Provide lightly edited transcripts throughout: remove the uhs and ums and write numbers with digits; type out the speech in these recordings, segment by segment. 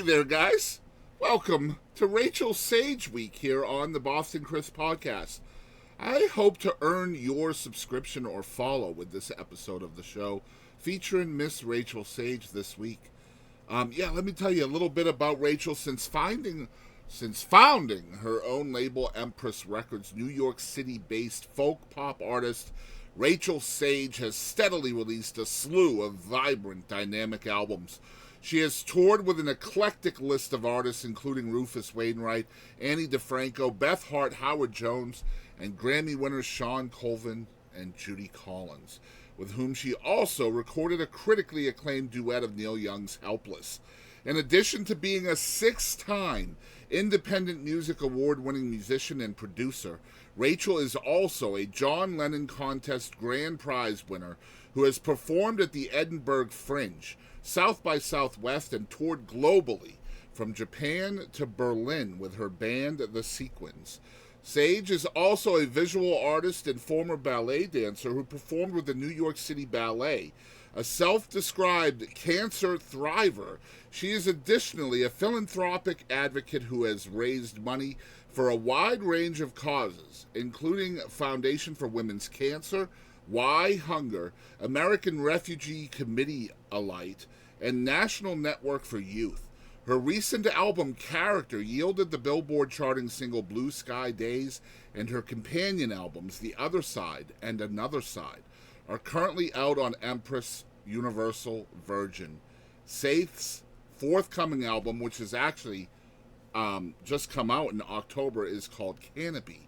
Hey there, guys. Welcome to Rachael Sage Week here on the Boston Chris podcast. I hope to earn your subscription or follow with this episode of the show featuring Miss Rachael Sage this week. Let me tell you a little bit about Rachael. Since founding her own label, MPress Records, New York City-based folk pop artist Rachael Sage has steadily released a slew of vibrant, dynamic albums. She has toured with an eclectic list of artists, including Rufus Wainwright, Annie DeFranco, Beth Hart, Howard Jones, and Grammy winners Sean Colvin and Judy Collins, with whom she also recorded a critically acclaimed duet of Neil Young's Helpless. In addition to being a 6-time Independent Music Award-winning musician and producer, Rachael is also a John Lennon Contest Grand Prize winner who has performed at the Edinburgh Fringe, South by Southwest, and toured globally from Japan to Berlin with her band The Sequins. Sage is also a visual artist and former ballet dancer who performed with the New York City Ballet. A self-described cancer thriver, she is additionally a philanthropic advocate who has raised money for a wide range of causes, including Foundation for Women's Cancer, Why Hunger, American Refugee Committee Alight, and National Network for Youth. Her recent album, Character, yielded the Billboard charting single Blue Sky Days, and her companion albums, The Other Side and Another Side, are currently out on Empress, Universal, Virgin. Saith's forthcoming album, which has actually just come out in October, is called Canopy.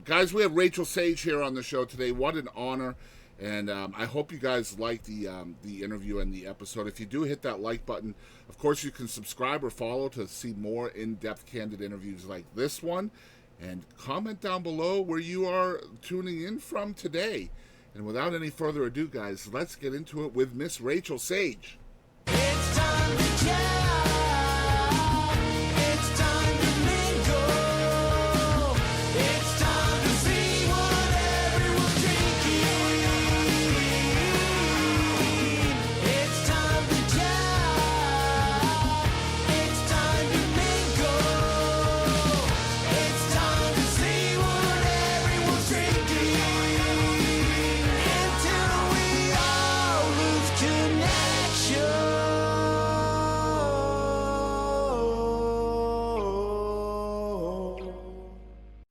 Guys, we have Rachael Sage here on the show today. What an honor. And I hope you guys like the interview and the episode. If you do, hit that like button. Of course, you can subscribe or follow to see more in-depth, candid interviews like this one. And comment down below where you are tuning in from today. And without any further ado, guys, let's get into it with Miss Rachael Sage. It's time to jam. It's time to mingle. It's time to see what everyone's drinking. It's time to jam. It's time to mingle. It's time to see what everyone's drinking. Until we all lose connection.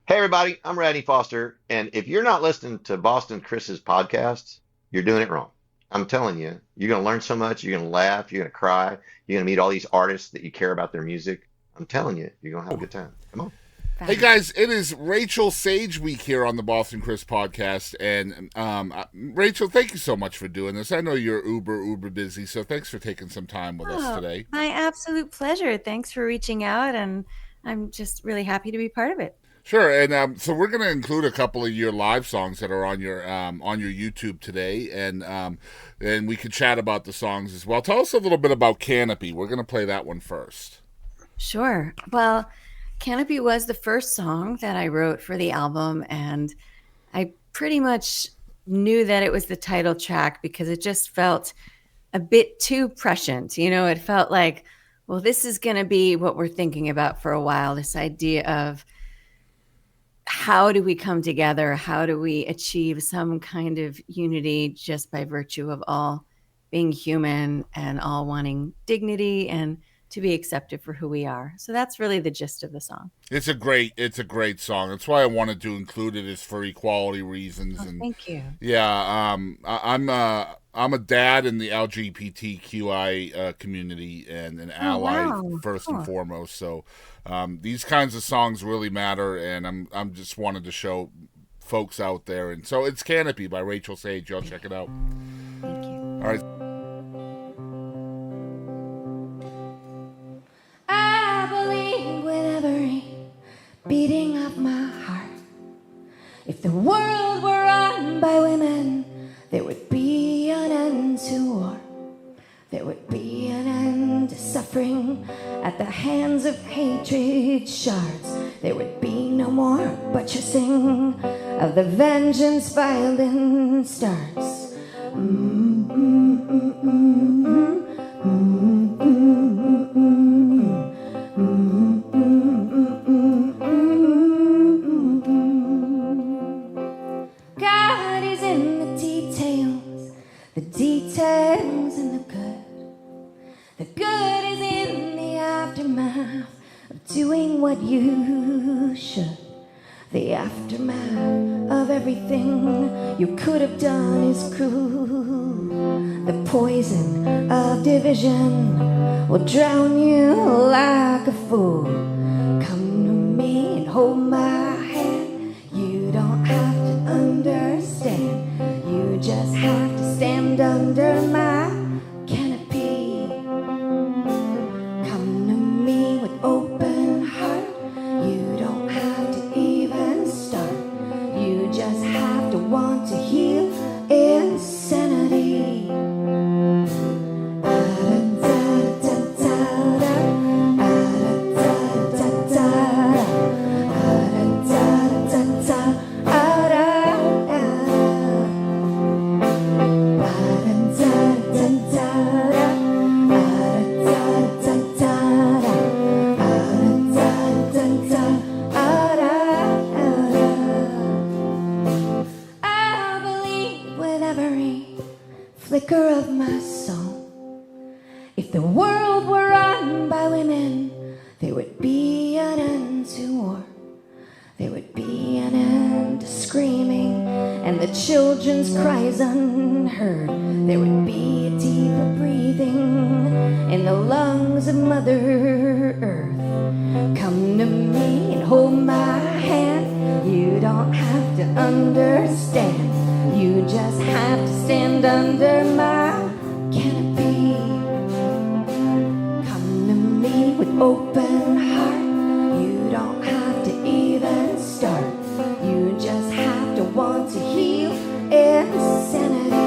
Hey everybody, I'm Randy Foster, and if you're not listening to Boston Chris's podcasts, you're doing it wrong. I'm telling you, you're going to learn so much, you're going to laugh, you're going to cry, you're going to meet all these artists that you care about their music. I'm telling you, you're going to have a good time. Come on. Hey guys, it is Rachael Sage Week here on the Boston Chris podcast, and Rachael, thank you so much for doing this. I know you're uber busy, so thanks for taking some time with us today. My absolute pleasure. Thanks for reaching out, and I'm just really happy to be part of it. Sure, and so we're going to include a couple of your live songs that are on your YouTube today, and we could chat about the songs as well. Tell us a little bit about Canopy. We're going to play that one first. Sure. Well, Canopy was the first song that I wrote for the album, and I pretty much knew that it was the title track because it just felt a bit too prescient. You know, it felt like, well, this is going to be what we're thinking about for a while, this idea of how do we come together? How do we achieve some kind of unity just by virtue of all being human and all wanting dignity and to be accepted for who we are? So that's really the gist of the song. It's a great song. That's why I wanted to include it, is for equality reasons. Oh, and thank you. Yeah, I'm a dad in the LGBTQI community and an ally first and foremost. So these kinds of songs really matter, and I'm just wanted to show folks out there. And so it's Canopy by Rachael Sage. Y'all check it out. Thank you. All right. I believe with every beating of my heart, if the world were run by women, there would be an end to war. There would be an end to suffering at the hands of hatred shards. There would be no more buttressing of the vengeance violence starts. Mm-mm-mm-mm-mm-mm-mm-mm-mm. what you should. The aftermath of everything you could have done is cruel. The poison of division will drown you like a fool. Come to me and hold my hand. You don't have to understand. You just have to stand under my canopy. Come to me with open heart. You don't have to even start. You just have to want to heal insanity. I believe with every flicker of my soul. If the world were run by women, there would be an end to war. There would be an end to screaming and the children's cries unheard. There would be a deeper breathing in the lungs of Mother Earth. Come to me and hold my hand. You don't have to understand. You just have to stand under my canopy. Come to me with open heart. You don't have to even start. You just have to want to heal insanity.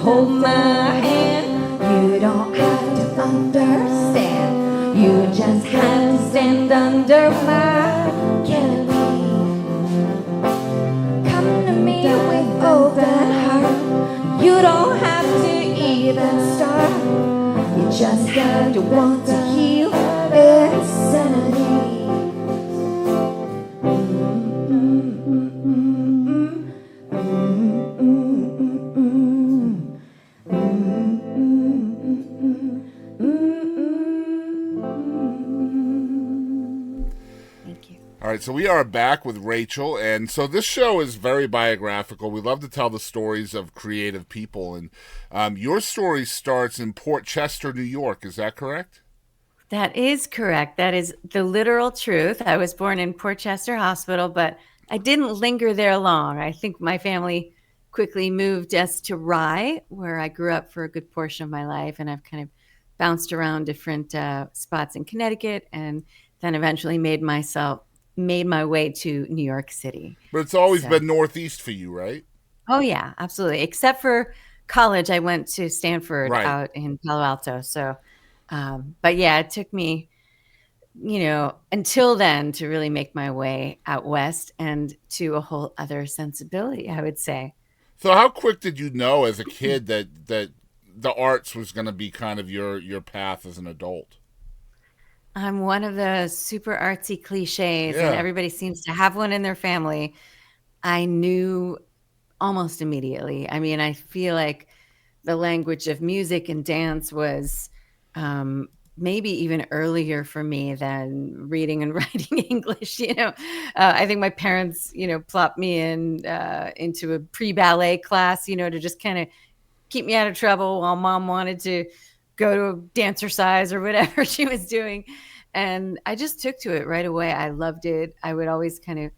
Hold my hand. You don't have to understand. You just have to stand under my canopy. Come to me with open heart. You don't have to even start. You just have to want to heal insanity. All right, so we are back with Rachael, and so this show is very biographical. We love to tell the stories of creative people, and your story starts in Port Chester, New York. Is that correct? That is correct. That is the literal truth. I was born in Port Chester Hospital, but I didn't linger there long. I think my family quickly moved us to Rye, where I grew up for a good portion of my life, and I've kind of bounced around different spots in Connecticut, and then eventually made my way to New York City. But it's always So- been Northeast for you, right? Oh yeah, absolutely. Except for college, I went to Stanford Right. out in Palo Alto. So, but yeah, it took me, until then to really make my way out west and to a whole other sensibility, I would say. So how quick did you know as a kid that the arts was going to be kind of your path as an adult? I'm one of the super artsy cliches, Yeah. and everybody seems to have one in their family. I knew almost immediately. I mean, I feel like the language of music and dance was maybe even earlier for me than reading and writing English. I think my parents, plopped me into a pre-ballet class, to just kind of keep me out of trouble while mom wanted to go to a dancercise or whatever she was doing. And I just took to it right away. I loved it. I would always kind of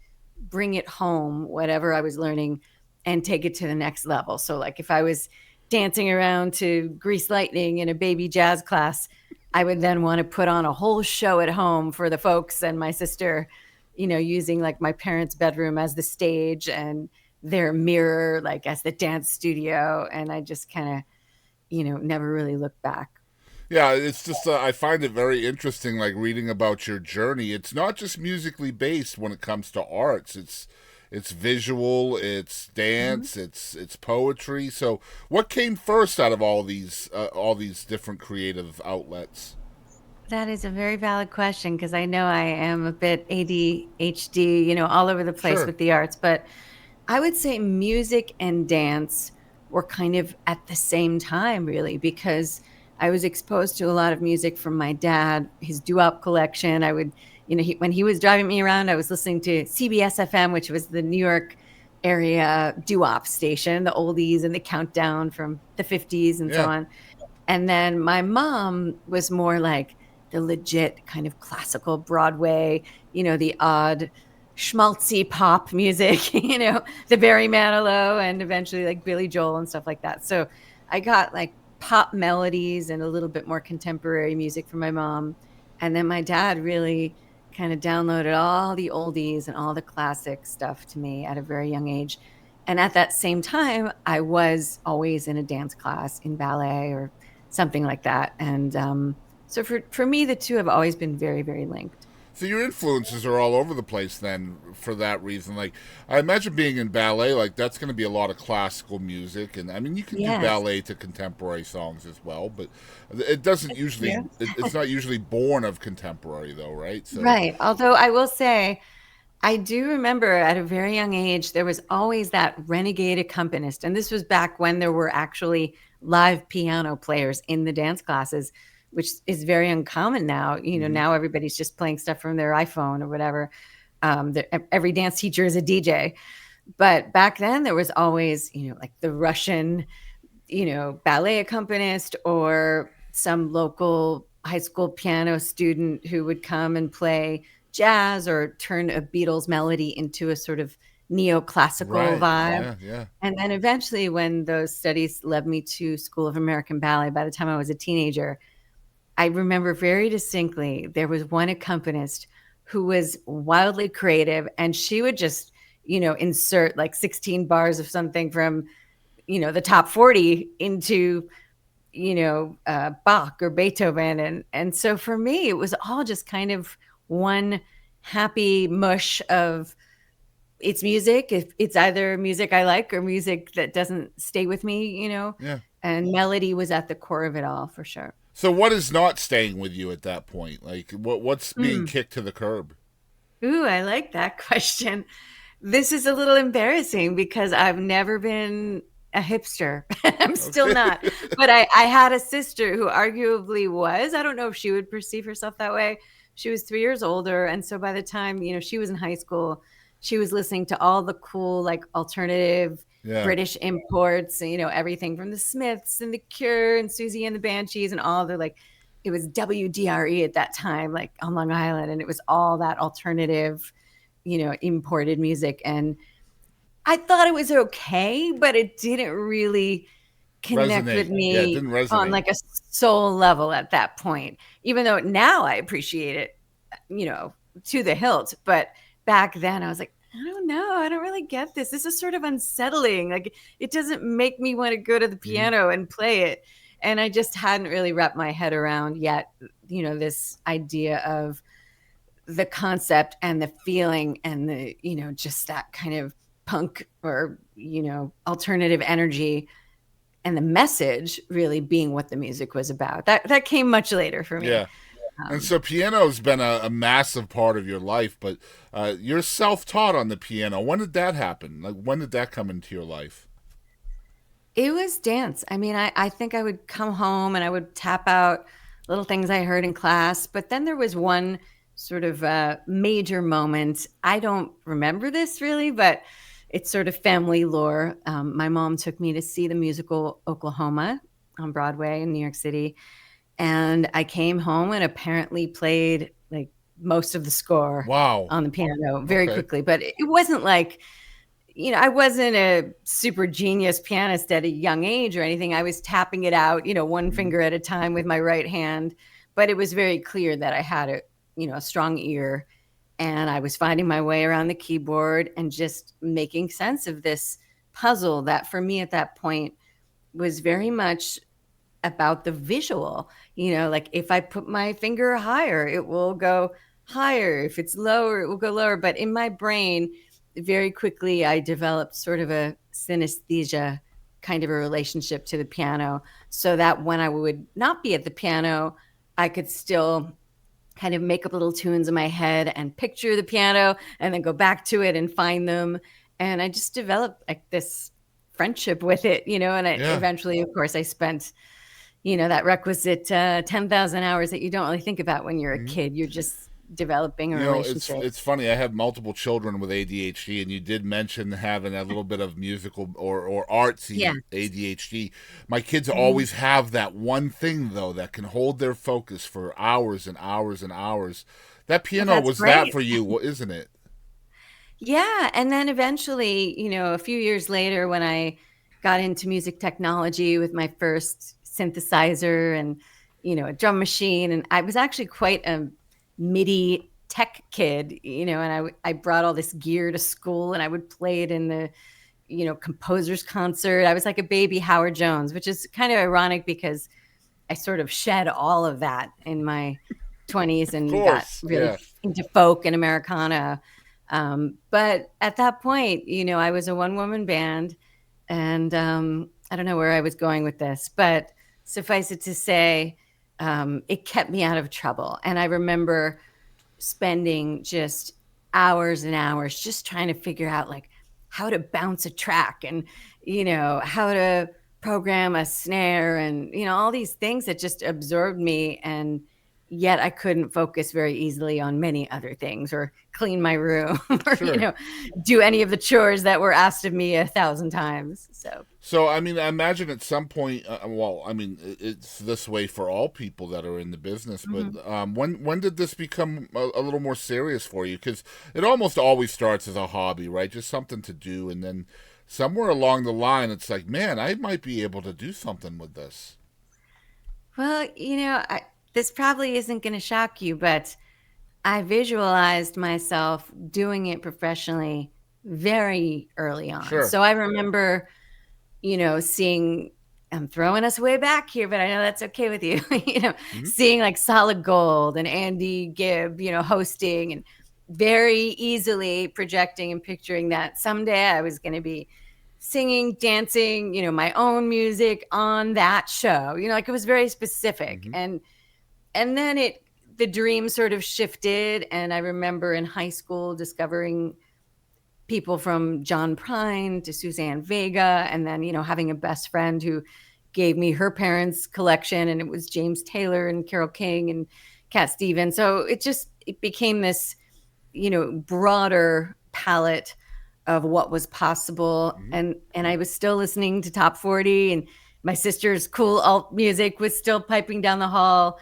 bring it home, whatever I was learning, and take it to the next level. So like if I was dancing around to Grease Lightning in a baby jazz class, I would then want to put on a whole show at home for the folks and my sister, using like my parents' bedroom as the stage and their mirror like as the dance studio. And I just kind of, never really looked back. Yeah, it's just I find it very interesting, like reading about your journey. It's not just musically based when it comes to arts. It's visual, it's Mhm. dance, it's poetry. So, what came first out of all these different creative outlets? That is a very valid question because I know I am a bit ADHD, all over the place Sure. with the arts, but I would say music and dance were kind of at the same time, really, because I was exposed to a lot of music from my dad, his doo-wop collection. I would, when he was driving me around, I was listening to CBS FM, which was the New York area doo-wop station, the oldies and the countdown from the 50s and so Yeah. on. And then my mom was more like the legit kind of classical Broadway, the odd schmaltzy pop music, the Barry Manilow and eventually like Billy Joel and stuff like that. So I got like pop melodies and a little bit more contemporary music from my mom. And then my dad really kind of downloaded all the oldies and all the classic stuff to me at a very young age. And at that same time, I was always in a dance class in ballet or something like that. And so for me, the two have always been very, very linked. So your influences are all over the place then for that reason. Like I imagine being in ballet, like that's going to be a lot of classical music, and I mean you can do Yes. ballet to contemporary songs as well, but it doesn't usually. Yeah. It's not usually born of contemporary though, right? So Right. Although I will say, I do remember at a very young age, there was always that renegade accompanist. And this was back when there were actually live piano players in the dance classes, which is very uncommon now. mhm. Now everybody's just playing stuff from their iPhone or whatever. Every dance teacher is a DJ. But back then, there was always, like the Russian, ballet accompanist or some local high school piano student who would come and play jazz or turn a Beatles melody into a sort of neoclassical Right? vibe. Yeah, yeah. And then eventually, when those studies led me to School of American Ballet, by the time I was a teenager, I remember very distinctly there was one accompanist who was wildly creative, and she would just, insert like 16 bars of something from, the top 40 into, Bach or Beethoven. And so for me, it was all just kind of one happy mush of it's music. If it's either music I like or music that doesn't stay with me, Yeah. and melody was at the core of it all for sure. So what is not staying with you at that point? Like what's being Mm. kicked to the curb? Ooh, I like that question. This is a little embarrassing because I've never been a hipster. I'm still Okay. not. But I had a sister who arguably was. I don't know if she would perceive herself that way. She was 3 years older. And so by the time, she was in high school, she was listening to all the cool, like alternative Yeah. British imports, everything from the Smiths and the Cure and Susie and the Banshees and all the like, it was WDRE at that time, like on Long Island. And it was all that alternative, imported music. And I thought it was okay, but it didn't really connect with Resonate. Yeah, it me didn't on resonate. like a soul level at that point, even though now I appreciate it, to the hilt. But back then I was like, I don't know. I don't really get this. This is sort of unsettling. Like it doesn't make me want to go to the Mhm. piano and play it. And I just hadn't really wrapped my head around yet, this idea of the concept and the feeling and the, just that kind of punk or, alternative energy and the message really being what the music was about. That came much later for me. Yeah. And so piano's been a massive part of your life, but you're self-taught on the piano. When did that happen? Like, when did that come into your life? It was dance. I mean, I think I would come home and I would tap out little things I heard in class. But then there was one sort of major moment. I don't remember this really, but it's sort of family lore. My mom took me to see the musical Oklahoma on Broadway in New York City. And I came home and apparently played like most of the score Wow. on the piano very Okay. quickly. But it wasn't like, I wasn't a super genius pianist at a young age or anything. I was tapping it out, one Mhm. finger at a time with my right hand. But it was very clear that I had a strong ear, and I was finding my way around the keyboard and just making sense of this puzzle that for me at that point was very much about the visual. Like if I put my finger higher, it will go higher. If it's lower, it will go lower. But in my brain, very quickly, I developed sort of a synesthesia kind of a relationship to the piano, so that when I would not be at the piano, I could still kind of make up little tunes in my head and picture the piano and then go back to it and find them. And I just developed like this friendship with it, and eventually, of course, I spent, that requisite 10,000 hours that you don't really think about when you're a kid. You're just developing a relationship. It's funny. I have multiple children with ADHD, and you did mention having a little bit of musical or artsy ADHD. My kids always have that one thing, though, that can hold their focus for hours and hours and hours. That piano was great. That for you, isn't it? Yeah. And then eventually, a few years later, when I got into music technology with my first synthesizer and, a drum machine, and I was actually quite a MIDI tech kid, and I brought all this gear to school and I would play it in the, composer's concert. I was like a baby Howard Jones, which is kind of ironic because I sort of shed all of that in my 20s and got really into folk and Americana. But at that point, I was a one-woman band, and I don't know where I was going with this, but suffice it to say, it kept me out of trouble. And I remember spending just hours and hours just trying to figure out like how to bounce a track and, how to program a snare and, all these things that just absorbed me. And yet I couldn't focus very easily on many other things or clean my room or, do any of the chores that were asked of me 1,000 times. So, I mean, I imagine at some point, it's this way for all people that are in the business, but when did this become a little more serious for you? Because it almost always starts as a hobby, right? Just something to do. And then somewhere along the line, it's like, man, I might be able to do something with this. Well, this probably isn't going to shock you, but I visualized myself doing it professionally very early on. Sure. So I remember, seeing, I'm throwing us way back here, but I know that's okay with you, seeing like Solid Gold and Andy Gibb, hosting, and very easily projecting and picturing that someday I was going to be singing, dancing, my own music on that show, like it was very specific. And then the dream sort of shifted. And I remember in high school discovering people from John Prine to Suzanne Vega, and then, having a best friend who gave me her parents' collection, and it was James Taylor and Carole King and Cat Stevens. So it became this, broader palette of what was possible. And I was still listening to Top 40, and my sister's cool alt music was still piping down the hall.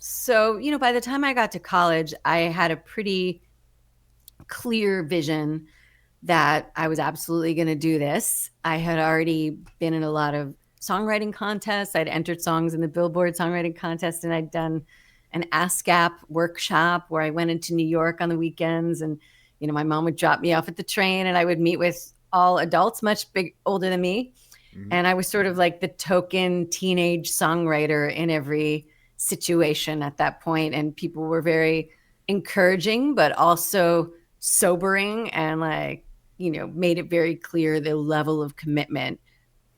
So, by the time I got to college, I had a pretty clear vision that I was absolutely going to do this. I had already been in a lot of songwriting contests. I'd entered songs in the Billboard songwriting contest, and I'd done an ASCAP workshop where I went into New York on the weekends, and, my mom would drop me off at the train and I would meet with all adults much older than me. And I was sort of like the token teenage songwriter in every situation at that point. And people were very encouraging, but also sobering, and made it very clear the level of commitment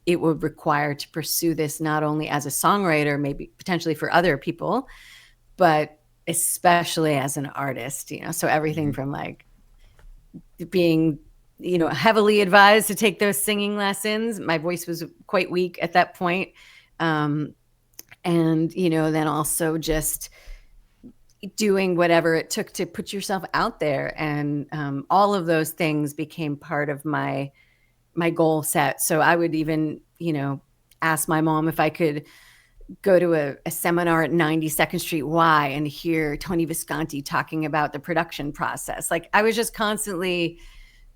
it would require to pursue this, not only as a songwriter, maybe potentially for other people, but especially as an artist, so everything from being, heavily advised to take those singing lessons. My voice was quite weak at that point. And, then also just doing whatever it took to put yourself out there. And all of those things became part of my goal set. So I would even, ask my mom if I could go to a seminar at 92nd Street Y and hear Tony Visconti talking about the production process. Like I was just constantly,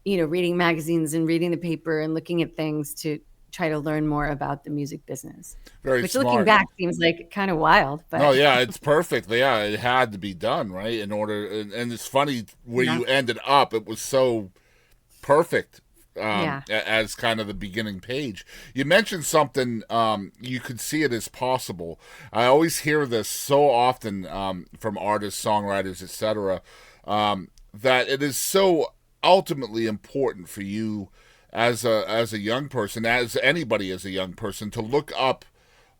reading magazines and reading the paper and looking at things to try to learn more about the music business. Very smart. Looking back seems like kind of wild. But no, yeah, it's perfect. Yeah, it had to be done, right? In order, and it's funny where you ended up. It was so perfect Yeah. as kind of the beginning page. You mentioned something, you could see it as possible. I always hear this so often from artists, songwriters, etc., that it is so ultimately important for you as a young person, as anybody as a young person, to look up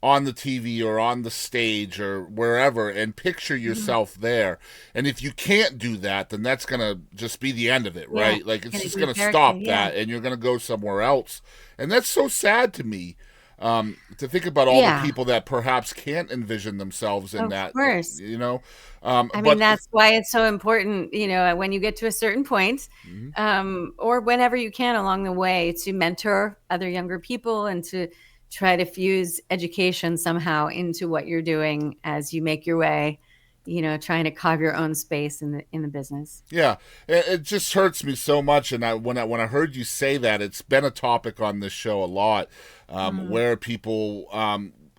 on the TV or on the stage or wherever and picture yourself there. And if you can't do that, then that's going to just be the end of it, right? Like, it's just going to stop that, and you're going to go somewhere else. And that's so sad to me, to think about all the people that perhaps can't envision themselves in that, course. you know? I mean, that's why it's so important, you know, when you get to a certain point, or whenever you can along the way, to mentor other younger people and to try to fuse education somehow into what you're doing as you make your way, you know, trying to carve your own space in the business. Yeah, it just hurts me so much. And when I heard you say that, it's been a topic on this show a lot, where people,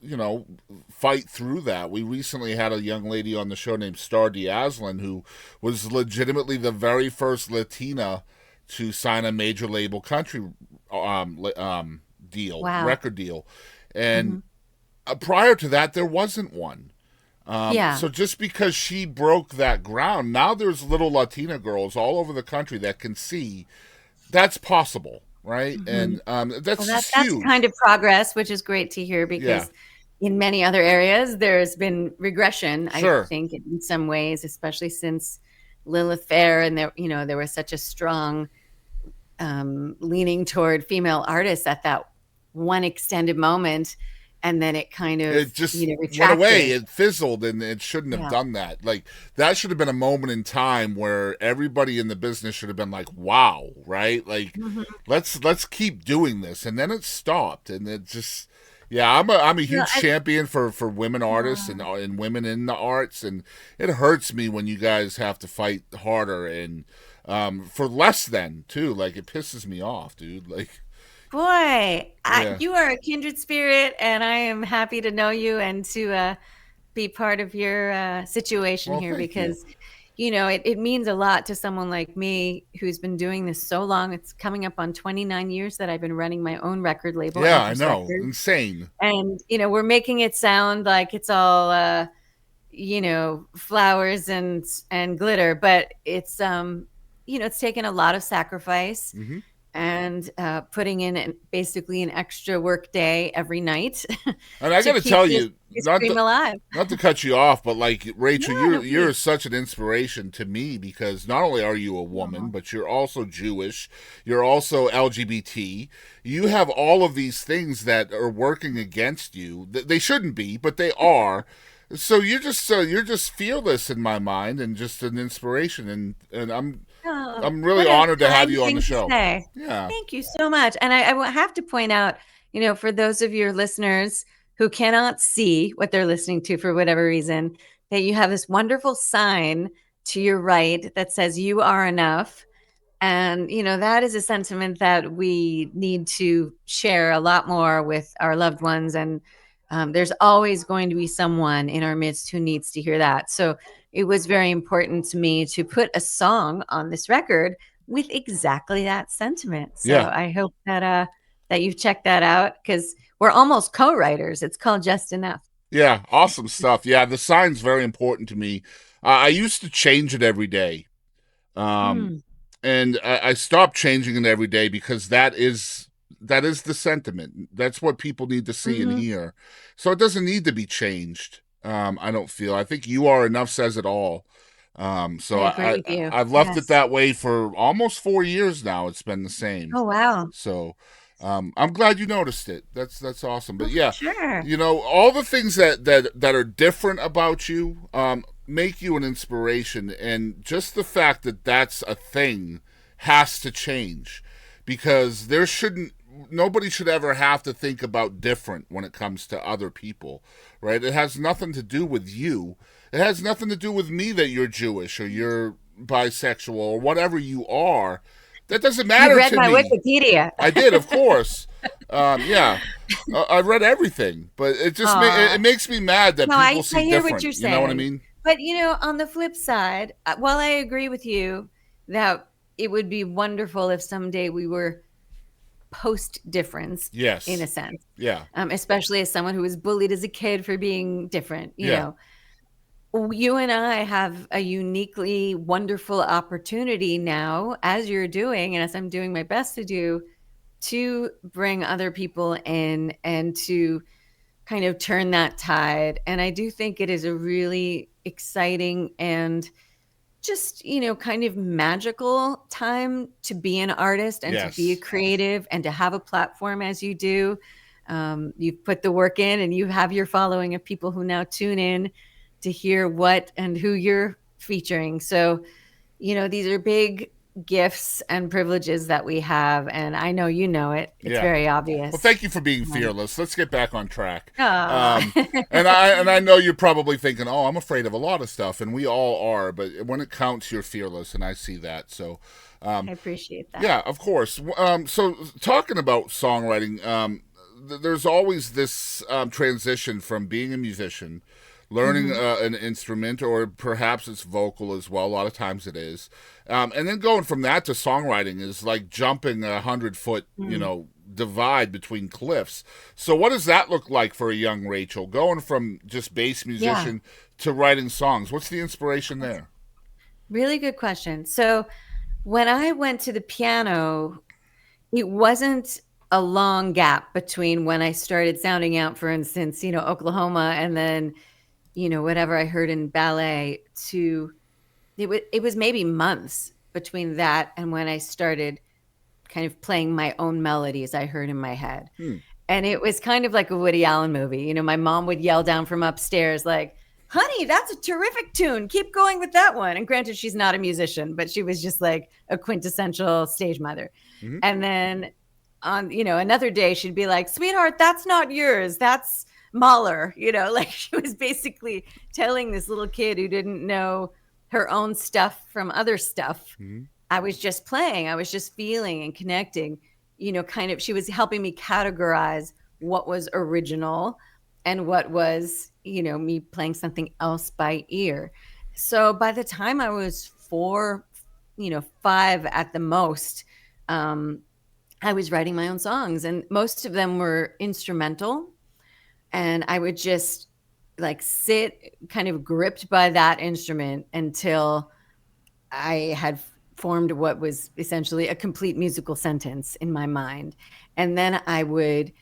you know, fight through that. We recently had a young lady on the show named Star Diazlin, who was legitimately the very first Latina to sign a major label country deal, record deal. And prior to that, there wasn't one. So just because she broke that ground, now there's little Latina girls all over the country that can see that's possible, right? And that's huge. That's kind of progress, which is great to hear, because in many other areas there's been regression. I think in some ways, especially since Lilith Fair, and there was such a strong leaning toward female artists at that one extended moment, and then it kind of retracted. Went away. It fizzled, and it shouldn't have done that. Like, that should have been a moment in time where everybody in the business should have been like, wow, right? Like, let's keep doing this. And then it stopped, and it just I'm a huge champion for women artists and women in the arts, and it hurts me when you guys have to fight harder and for less than too. Like, it pisses me off, dude. Like, boy, you are a kindred spirit, and I am happy to know you and to be part of your situation here, because you know, it means a lot to someone like me who's been doing this so long. It's coming up on 29 years that I've been running my own record label. Yeah, I know. Records. Insane. And, you know, we're making it sound like it's all, you know, flowers and glitter, but it's, you know, it's taken a lot of sacrifice. And putting in basically an extra work day every night. And I got to tell you, not to cut you off, but like, Rachel, you're such an inspiration to me, because not only are you a woman, but you're also Jewish, you're also LGBT. You have all of these things that are working against you. They shouldn't be, but they are. So you're just fearless in my mind, and just an inspiration. And I'm really honored to have you on the show. Yeah. Thank you so much. And I have to point out, you know, for those of your listeners who cannot see what they're listening to for whatever reason, that you have this wonderful sign to your right that says "You are enough." And, you know, that is a sentiment that we need to share a lot more with our loved ones. And there's always going to be someone in our midst who needs to hear that. So it was very important to me to put a song on this record with exactly that sentiment. So I hope that that you've checked that out, because we're almost co-writers. It's called Just Enough. Yeah, awesome stuff. Yeah, the sign's very important to me. I used to change it every day. And I stopped changing it every day, because that is the sentiment. That's what people need to see and hear. So it doesn't need to be changed. I don't feel. I think "You Are Enough" says it all. So I've left it that way for almost 4 years now. It's been the same. Oh, wow. So I'm glad you noticed it. That's awesome. But you know, all the things that are different about you make you an inspiration, and just the fact that that's a thing has to change, because nobody should ever have to think about different when it comes to other people, right? It has nothing to do with you. It has nothing to do with me that you're Jewish or you're bisexual or whatever you are. That doesn't matter to me. You read my Wikipedia. I did, of course. I read everything, but it just it makes me mad that people see different. I hear what you're saying. You know what I mean? But, you know, on the flip side, while I agree with you that it would be wonderful if someday we were post difference. Yes. In a sense. Yeah. Especially as someone who was bullied as a kid for being different, you Yeah. know. You and I have a uniquely wonderful opportunity now, as you're doing, and as I'm doing my best to do, to bring other people in and to kind of turn that tide. And I do think it is a really exciting and just, you know, kind of magical time to be an artist and to be a Yes. creative and to have a platform as you do. You've put the work in and you have your following of people who now tune in to hear what and who you're featuring. So, you know, these are big gifts and privileges that we have. And I know you know it. It's Yeah. very obvious. Well, thank you for being fearless. Let's get back on track. Aw. And I know you're probably thinking, oh, I'm afraid of a lot of stuff, and we all are. But when it counts, you're fearless, and I see that. So, I appreciate that. yeah, of course. So talking about songwriting, there's always this transition from being a musician, learning an instrument, or perhaps it's vocal as well. A lot of times it is. And then going from that to songwriting is like jumping 100-foot, you know, divide between cliffs. So what does that look like for a young Rachel, going from just bass musician to writing songs? What's the inspiration there? Really good question. So when I went to the piano, it wasn't a long gap between when I started sounding out, for instance, you know, Oklahoma, and then, you know, whatever I heard in ballet, to it was maybe months between that and when I started kind of playing my own melodies I heard in my head. And it was kind of like a Woody Allen movie. You know, my mom would yell down from upstairs like, honey, that's a terrific tune. Keep going with that one. And granted, she's not a musician, but she was just like a quintessential stage mother. And then on, you know, another day she'd be like, sweetheart, that's not yours. That's Mahler. You know, like she was basically telling this little kid who didn't know her own stuff from other stuff. I was just playing. I was just feeling and connecting, you know, kind of, she was helping me categorize what was original and what was, you know, me playing something else by ear. So by the time I was 4, you know, 5 at the most, I was writing my own songs, and most of them were instrumental. And I would just like sit kind of gripped by that instrument until I had formed what was essentially a complete musical sentence in my mind. And then I would,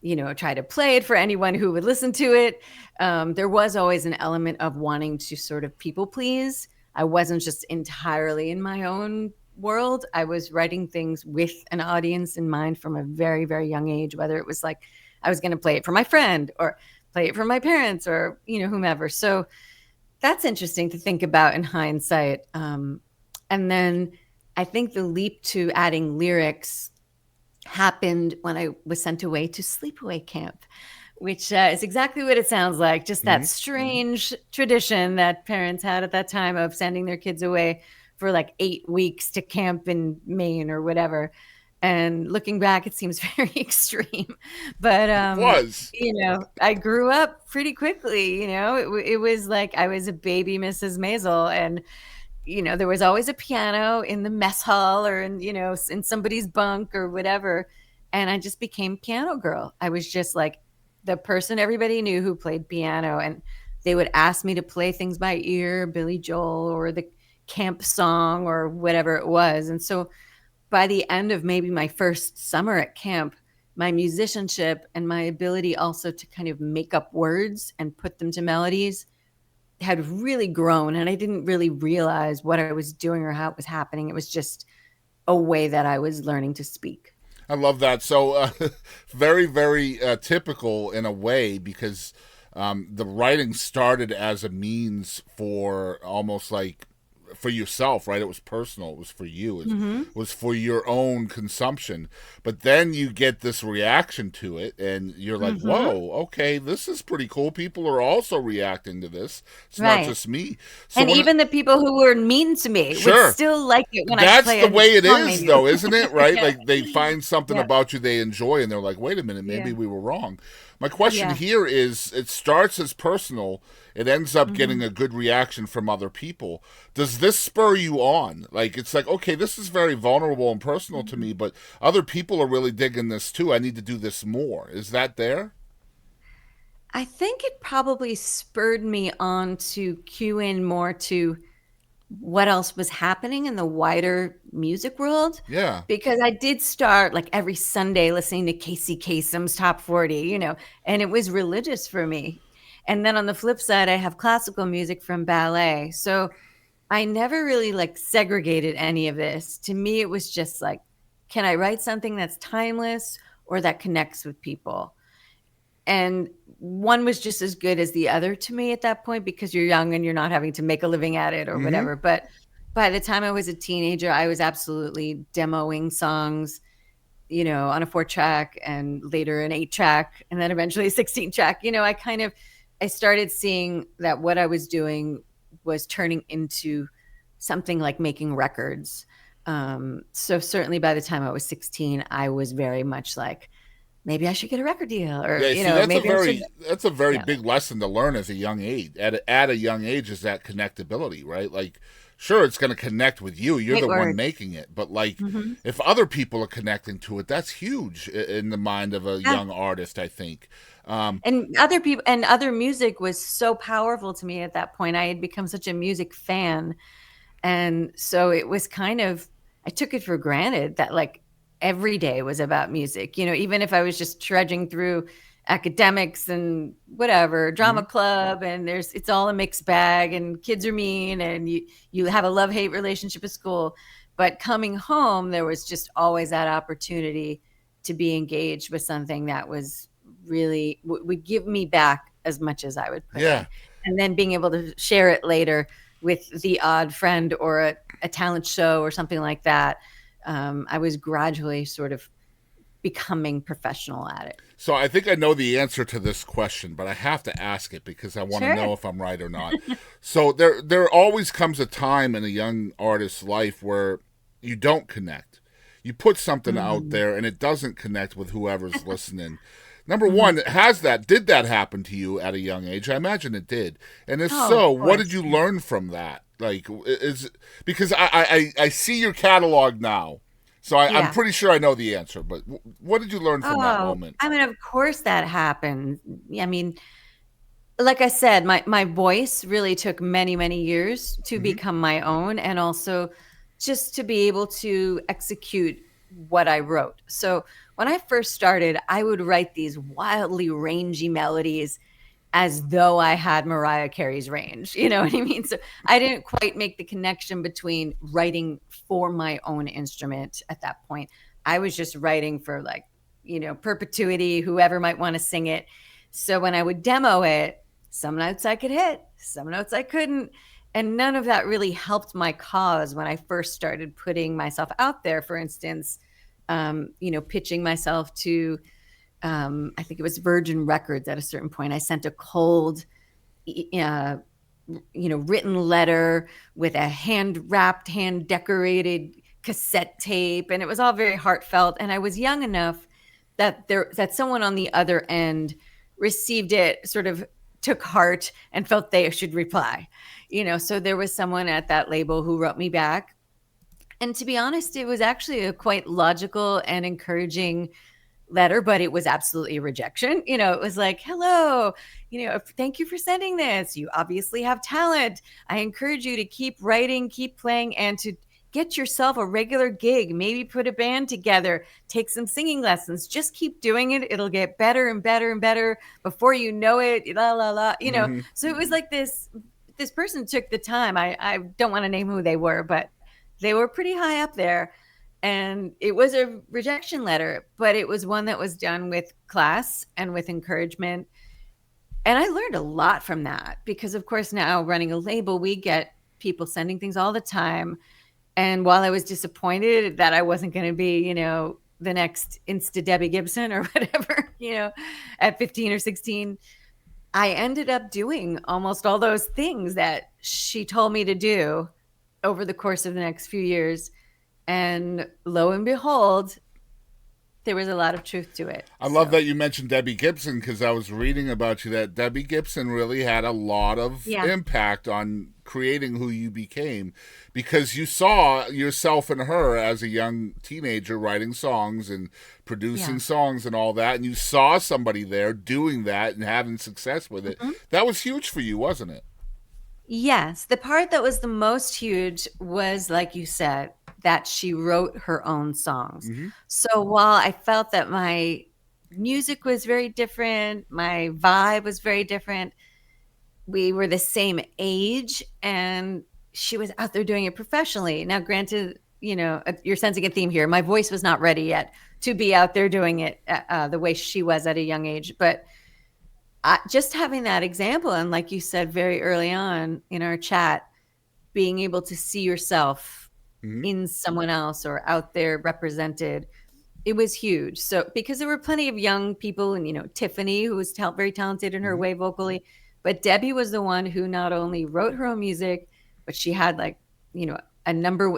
you know, try to play it for anyone who would listen to it. There was always an element of wanting to sort of people please. I wasn't just entirely in my own world. I was writing things with an audience in mind from a very, very young age, whether it was like I was going to play it for my friend or play it for my parents or, you know, whomever. So that's interesting to think about in hindsight. And then I think the leap to adding lyrics happened when I was sent away to sleepaway camp, which is exactly what it sounds like. Just that strange tradition that parents had at that time of sending their kids away for like 8 weeks to camp in Maine or whatever. And looking back, it seems very extreme, but It was. you know, I grew up pretty quickly. You know, it was like I was a baby Mrs. Maisel, and you know, there was always a piano in the mess hall or in, you know, in somebody's bunk or whatever, and I just became piano girl. I was just like the person everybody knew who played piano, and they would ask me to play things by ear, Billy Joel or the camp song or whatever it was, and so by the end of maybe my first summer at camp, my musicianship and my ability also to kind of make up words and put them to melodies had really grown. And I didn't really realize what I was doing or how it was happening. It was just a way that I was learning to speak. I love that. So very, very typical in a way, because the writing started as a means for almost like for yourself, right? It was personal. It was for you. It was for your own consumption. But then you get this reaction to it, and you're like, whoa, okay, this is pretty cool. People are also reacting to this. It's not just me. So and even the people who were mean to me would still like it when I play That's the way it song is, maybe. though, isn't it? Right? Yeah. Like they find something about you they enjoy, and they're like, wait a minute, maybe we were wrong. My question here is, it starts as personal. It ends up getting a good reaction from other people. Does does this spur you on? Like, it's like, okay, this is very vulnerable and personal to me, but other people are really digging this too. I need to do this more. Is that there? I think it probably spurred me on to cue in more to what else was happening in the wider music world. Yeah. Because I did start like every Sunday listening to Casey Kasem's Top 40, and it was religious for me. And then on the flip side, I have classical music from ballet. So I never really like segregated any of this. To me, it was just like, can I write something that's timeless or that connects with people? And one was just as good as the other to me at that point, because you're young and you're not having to make a living at it or whatever. But by the time I was a teenager, I was absolutely demoing songs, on a 4-track and later an 8-track and then eventually a 16-track. I started seeing that what I was doing was turning into something like making records. So certainly by the time I was 16, I was very much like, maybe I should get a record deal, or that's a very big lesson to learn as a young age. At a young age, is that connectability, right? Like, sure, it's going to connect with you. You're the one making it, but like, if other people are connecting to it, that's huge in the mind of a young artist, I think. And other people and other music was so powerful to me at that point. I had become such a music fan, and so it was kind of, I took it for granted that like every day was about music, even if I was just trudging through academics and whatever, drama club, and it's all a mixed bag, and kids are mean, and you have a love-hate relationship at school. But coming home, there was just always that opportunity to be engaged with something that was really would give me back as much as I would put in. And then being able to share it later with the odd friend or a talent show or something like that. I was gradually sort of becoming professional at it. So I think I know the answer to this question, but I have to ask it because I want to know if I'm right or not. So there always comes a time in a young artist's life where you don't connect. You put something out there and it doesn't connect with whoever's listening. Number one, did that happen to you at a young age? I imagine it did. And if so, what did you learn from that? Like, because I see your catalog now, so I'm pretty sure I know the answer. But what did you learn from that moment? I mean, of course that happened. I mean, like I said, my voice really took many, many years to become my own, and also just to be able to execute what I wrote. So when I first started, I would write these wildly rangy melodies as though I had Mariah Carey's range. You know what I mean? So I didn't quite make the connection between writing for my own instrument at that point. I was just writing for like, perpetuity, whoever might want to sing it. So when I would demo it, some notes I could hit, some notes I couldn't. And none of that really helped my cause when I first started putting myself out there. For instance, pitching myself to, I think it was Virgin Records at a certain point. I sent a cold, written letter with a hand-wrapped, hand-decorated cassette tape. And it was all very heartfelt. And I was young enough that someone on the other end received it, sort of took heart and felt they should reply. So there was someone at that label who wrote me back. And to be honest, it was actually a quite logical and encouraging letter, but it was absolutely a rejection. It was like, hello, thank you for sending this. You obviously have talent. I encourage you to keep writing, keep playing, and to get yourself a regular gig. Maybe put a band together, take some singing lessons, just keep doing it. It'll get better and better and better before you know it. La, la, la, So it was like this person took the time. I don't want to name who they were, but they were pretty high up there. And it was a rejection letter, but it was one that was done with class and with encouragement. And I learned a lot from that because, of course, now running a label, we get people sending things all the time. And while I was disappointed that I wasn't going to be, the next Insta Debbie Gibson or whatever, at 15 or 16, I ended up doing almost all those things that she told me to do over the course of the next few years. And lo and behold, there was a lot of truth to it. I love that you mentioned Debbie Gibson, because I was reading about you that Debbie Gibson really had a lot of impact on creating who you became, because you saw yourself in her as a young teenager writing songs and producing songs and all that, and you saw somebody there doing that and having success with it. That was huge for you, wasn't it? Yes. The part that was the most huge was, like you said, that she wrote her own songs. So while I felt that my music was very different, my vibe was very different, we were the same age, and she was out there doing it professionally. Now, granted, you're sensing a theme here. My voice was not ready yet to be out there doing it the way she was at a young age. But just having that example, and like you said very early on in our chat, being able to see yourself in someone else or out there represented, it was huge. So because there were plenty of young people, and Tiffany, who was very talented in her way vocally, but Debbie was the one who not only wrote her own music, but she had the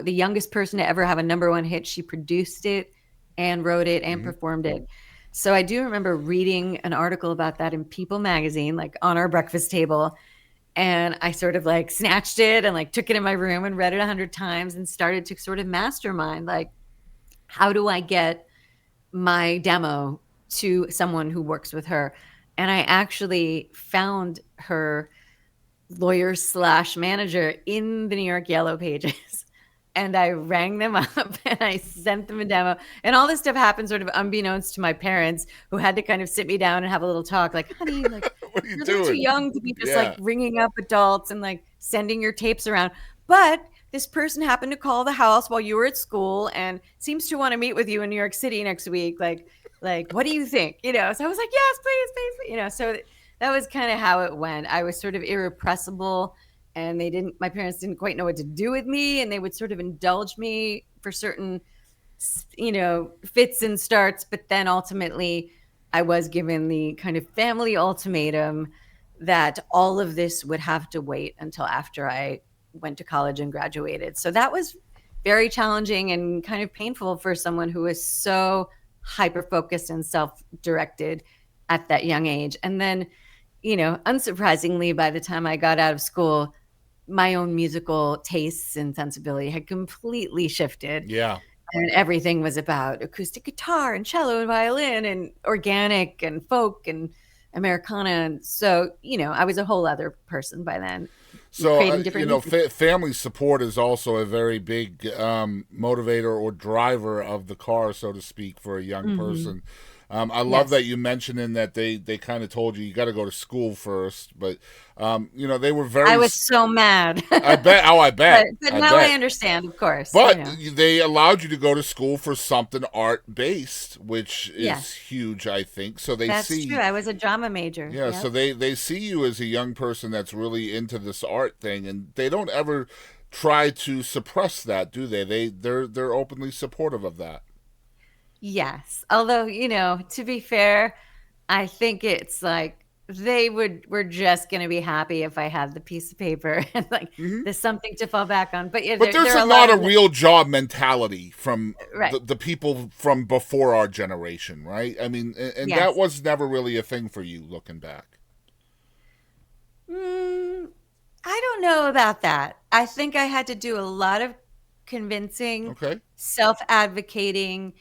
youngest person to ever have a #1 hit. She produced it and wrote it and performed it. So I do remember reading an article about that in People magazine, on our breakfast table. And I sort of snatched it and took it in my room and read it 100 times and started to sort of mastermind, how do I get my demo to someone who works with her? And I actually found her lawyer/manager in the New York Yellow Pages. And I rang them up and I sent them a demo. And all this stuff happened sort of unbeknownst to my parents, who had to kind of sit me down and have a little talk. Honey, what are you you're doing? too young to be just ringing up adults and sending your tapes around. But this person happened to call the house while you were at school and seems to want to meet with you in New York City next week. What do you think? So I was like, yes, please. So that was kind of how it went. I was sort of irrepressible. And my parents didn't quite know what to do with me, and they would sort of indulge me for certain, fits and starts. But then ultimately I was given the kind of family ultimatum that all of this would have to wait until after I went to college and graduated. So that was very challenging and kind of painful for someone who was so hyper-focused and self-directed at that young age. And then, unsurprisingly, by the time I got out of school, my own musical tastes and sensibility had completely shifted. Yeah. And everything was about acoustic guitar and cello and violin and organic and folk and Americana. And so, I was a whole other person by then. So, family support is also a very big motivator or driver of the car, so to speak, for a young person. I love that you mentioned in that they kind of told you got to go to school first, but they were very. I was so mad. I bet. Oh, I bet. But now I understand, of course. But they allowed you to go to school for something art based, which is huge, I think. So that's true. I was a drama major. Yeah. Yep. So they see you as a young person that's really into this art thing, and they don't ever try to suppress that, do they? They're openly supportive of that. Yes. Although, to be fair, I think it's they were just going to be happy if I had the piece of paper and there's something to fall back on. But there's not a real job mentality from the people from before our generation, right? I mean, and that was never really a thing for you looking back. I don't know about that. I think I had to do a lot of convincing, self-advocating,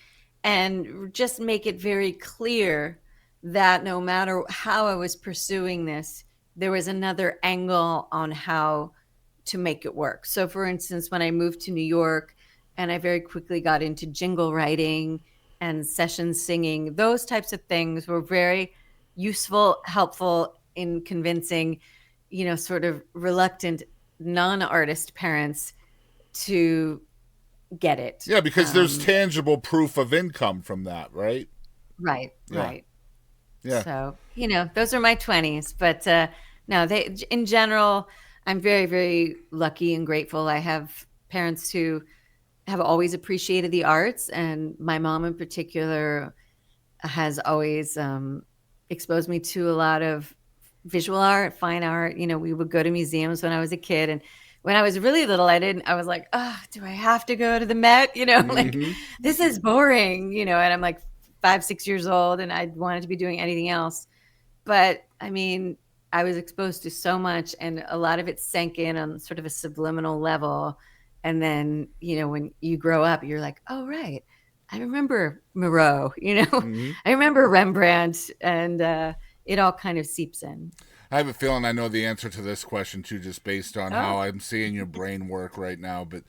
and just make it very clear that no matter how I was pursuing this, there was another angle on how to make it work. So for instance, when I moved to New York and I very quickly got into jingle writing and session singing, those types of things were very useful, helpful in convincing, sort of reluctant non-artist parents to get it. Yeah, because there's tangible proof of income from that, right? Right. Yeah. So, those are my 20s. But no, in general, I'm very, very lucky and grateful. I have parents who have always appreciated the arts, and my mom in particular has always exposed me to a lot of visual art, fine art. We would go to museums when I was a kid, and when I was really little, I was like, oh, do I have to go to the Met? This is boring, and I'm 5, 6 years old and I wanted to be doing anything else. But I mean, I was exposed to so much and a lot of it sank in on sort of a subliminal level. And then, when you grow up, you're like, oh, right. I remember Moreau, Mm-hmm. I remember Rembrandt, and it all kind of seeps in. I have a feeling I know the answer to this question too, just based on how Oh. I'm seeing your brain work right now. But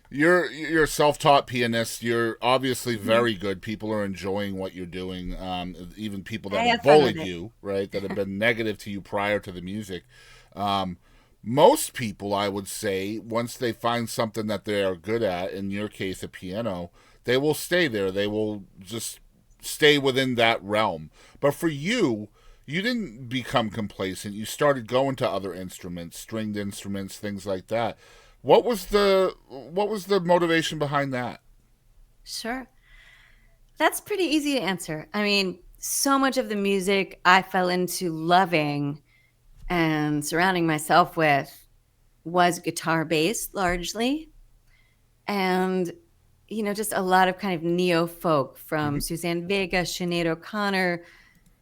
you're a self-taught pianist. You're obviously very good. People are enjoying what you're doing. Even people that I have have fun with bullied it. you, right, that have been negative to you prior to the music. Most people, I would say, once they find something that they are good at, in your case, a piano, they will stay there. They will just stay within that realm. But for you, you didn't become complacent. You started going to other instruments, stringed instruments, things like that. What was the motivation behind that? Sure. That's pretty easy to answer. I mean, so much of the music I fell into loving and surrounding myself with was guitar based largely. And, just a lot of kind of neo folk from Suzanne Vega, Sinead O'Connor,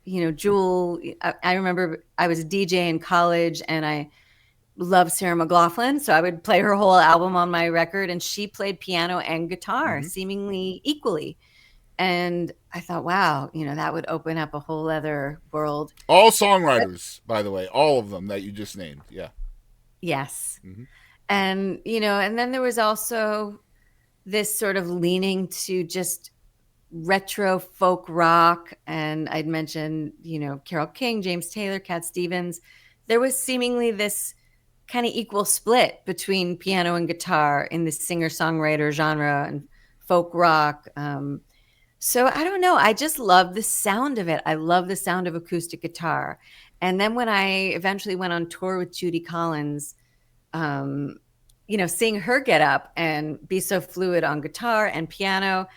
Jewel. I remember I was a DJ in college and I loved Sarah McLachlan. So I would play her whole album on my record and she played piano and guitar seemingly equally. And I thought, wow, that would open up a whole other world. All songwriters, by the way, all of them that you just named. Yeah. Yes. Mhm. And, and then there was also this sort of leaning to just retro folk rock. And I'd mentioned, Carole King, James Taylor, Cat Stevens. There was seemingly this kind of equal split between piano and guitar in the singer-songwriter genre and folk rock. So I don't know. I just love the sound of it. I love the sound of acoustic guitar. And then when I eventually went on tour with Judy Collins, seeing her get up and be so fluid on guitar and piano,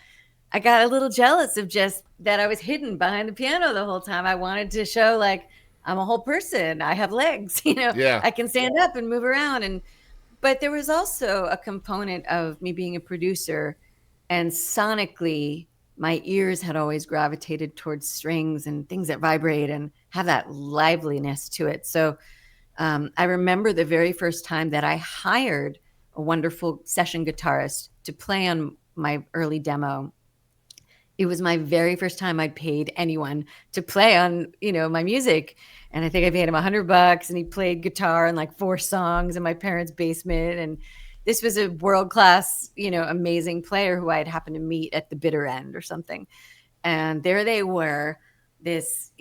I got a little jealous of just that I was hidden behind the piano the whole time. I wanted to show like I'm a whole person. I have legs, Yeah. I can stand up and move around. But there was also a component of me being a producer, and sonically my ears had always gravitated towards strings and things that vibrate and have that liveliness to it. So I remember the very first time that I hired a wonderful session guitarist to play on my early demo. It was my very first time I'd paid anyone to play on, my music. And I think I paid him $100 and he played guitar in like 4 songs in my parents' basement. And this was a world-class, amazing player who I'd happened to meet at the bitter end or something. And there they were, this,